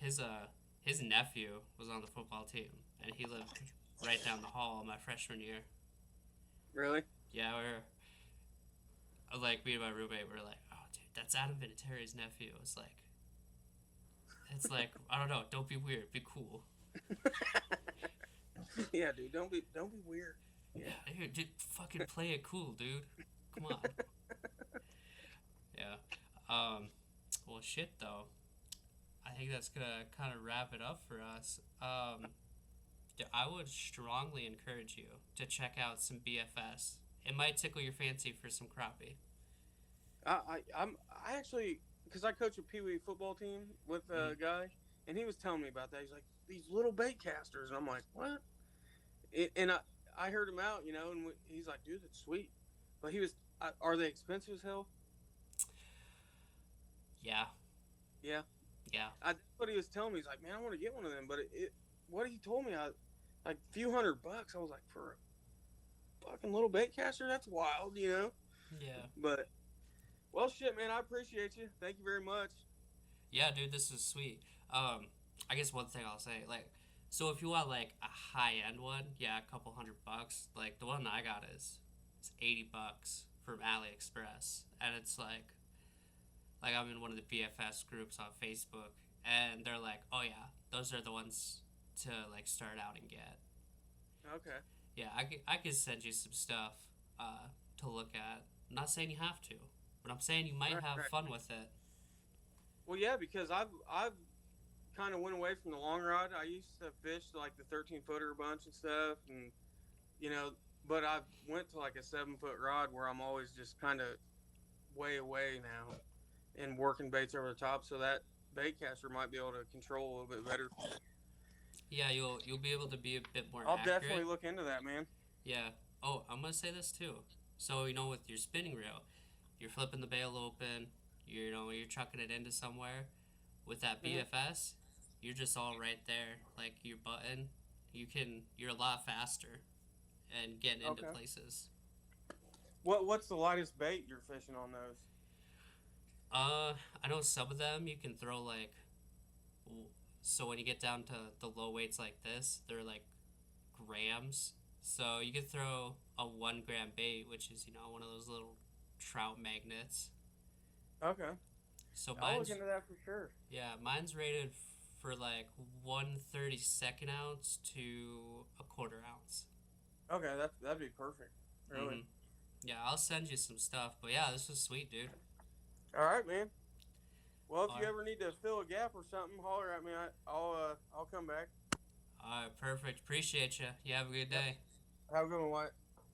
Speaker 1: His nephew was on the football team, and he lived right down the hall my freshman year.
Speaker 2: Really?
Speaker 1: Yeah, like me and my roommate were like, oh dude, that's Adam Vinatieri's nephew. It's like I don't know, don't be weird, be cool.
Speaker 2: Yeah, dude, don't be weird.
Speaker 1: Yeah, dude, fucking play it cool, dude. Come on. Yeah. Well, shit though. I think that's gonna kind of wrap it up for us. I would strongly encourage you to check out some BFS. It might tickle your fancy for some crappie.
Speaker 2: I actually, because I coach a Pee Wee football team with a guy, and he was telling me about that. He's like, these little bait casters, and I'm like, what? And I heard him out, and he's like, dude, that's sweet. But are they expensive as hell?
Speaker 1: Yeah.
Speaker 2: Yeah.
Speaker 1: Yeah.
Speaker 2: That's what he was telling me. He's like, man, I want to get one of them. But what he told me, like a few $100. I was like, for a fucking little bait caster? That's wild,
Speaker 1: Yeah.
Speaker 2: But, well, shit, man, I appreciate you. Thank you very much.
Speaker 1: Yeah, dude, this is sweet. I guess one thing I'll say, like, so if you want, like, a high-end one, yeah, a couple $100. Like, the one I got it's $80 from AliExpress. And it's like I'm in one of the BFS groups on Facebook, and they're like, oh yeah, those are the ones to like start out and get.
Speaker 2: Okay.
Speaker 1: Yeah, I could send you some stuff to look at. I'm not saying you have to, but I'm saying you might have fun with it.
Speaker 2: Well, yeah, because I've kind of went away from the long rod. I used to fish like the 13-footer a bunch and stuff, and but I went to like a 7-foot rod where I'm always just kind of way away now and working baits over the top, so that bait caster might be able to control a little bit better.
Speaker 1: Yeah, you'll be able to be a bit more
Speaker 2: I'll
Speaker 1: accurate.
Speaker 2: definitely look into that, man.
Speaker 1: Yeah. Oh, I'm gonna say this too. So with your spinning reel, you're flipping the bail open. You're chucking it into somewhere. With that BFS, you're just all right there, like your button. You're a lot faster, and getting into places.
Speaker 2: What's the lightest bait you're fishing on those?
Speaker 1: I know some of them you can throw like. So when you get down to the low weights like this, they're like grams. So you could throw a 1 gram bait, which is one of those little trout magnets.
Speaker 2: Okay.
Speaker 1: So
Speaker 2: I'll look into that for sure.
Speaker 1: Yeah, mine's rated for like 1/32 ounce to a 1/4 ounce.
Speaker 2: Okay, that'd be perfect. Really.
Speaker 1: Mm-hmm. Yeah, I'll send you some stuff. But yeah, this was sweet, dude.
Speaker 2: All right, man. Well, if you ever need to fill a gap or something, holler at me. I'll come back.
Speaker 1: All right, perfect. Appreciate you. You have a good day.
Speaker 2: Have a good one, Wyatt.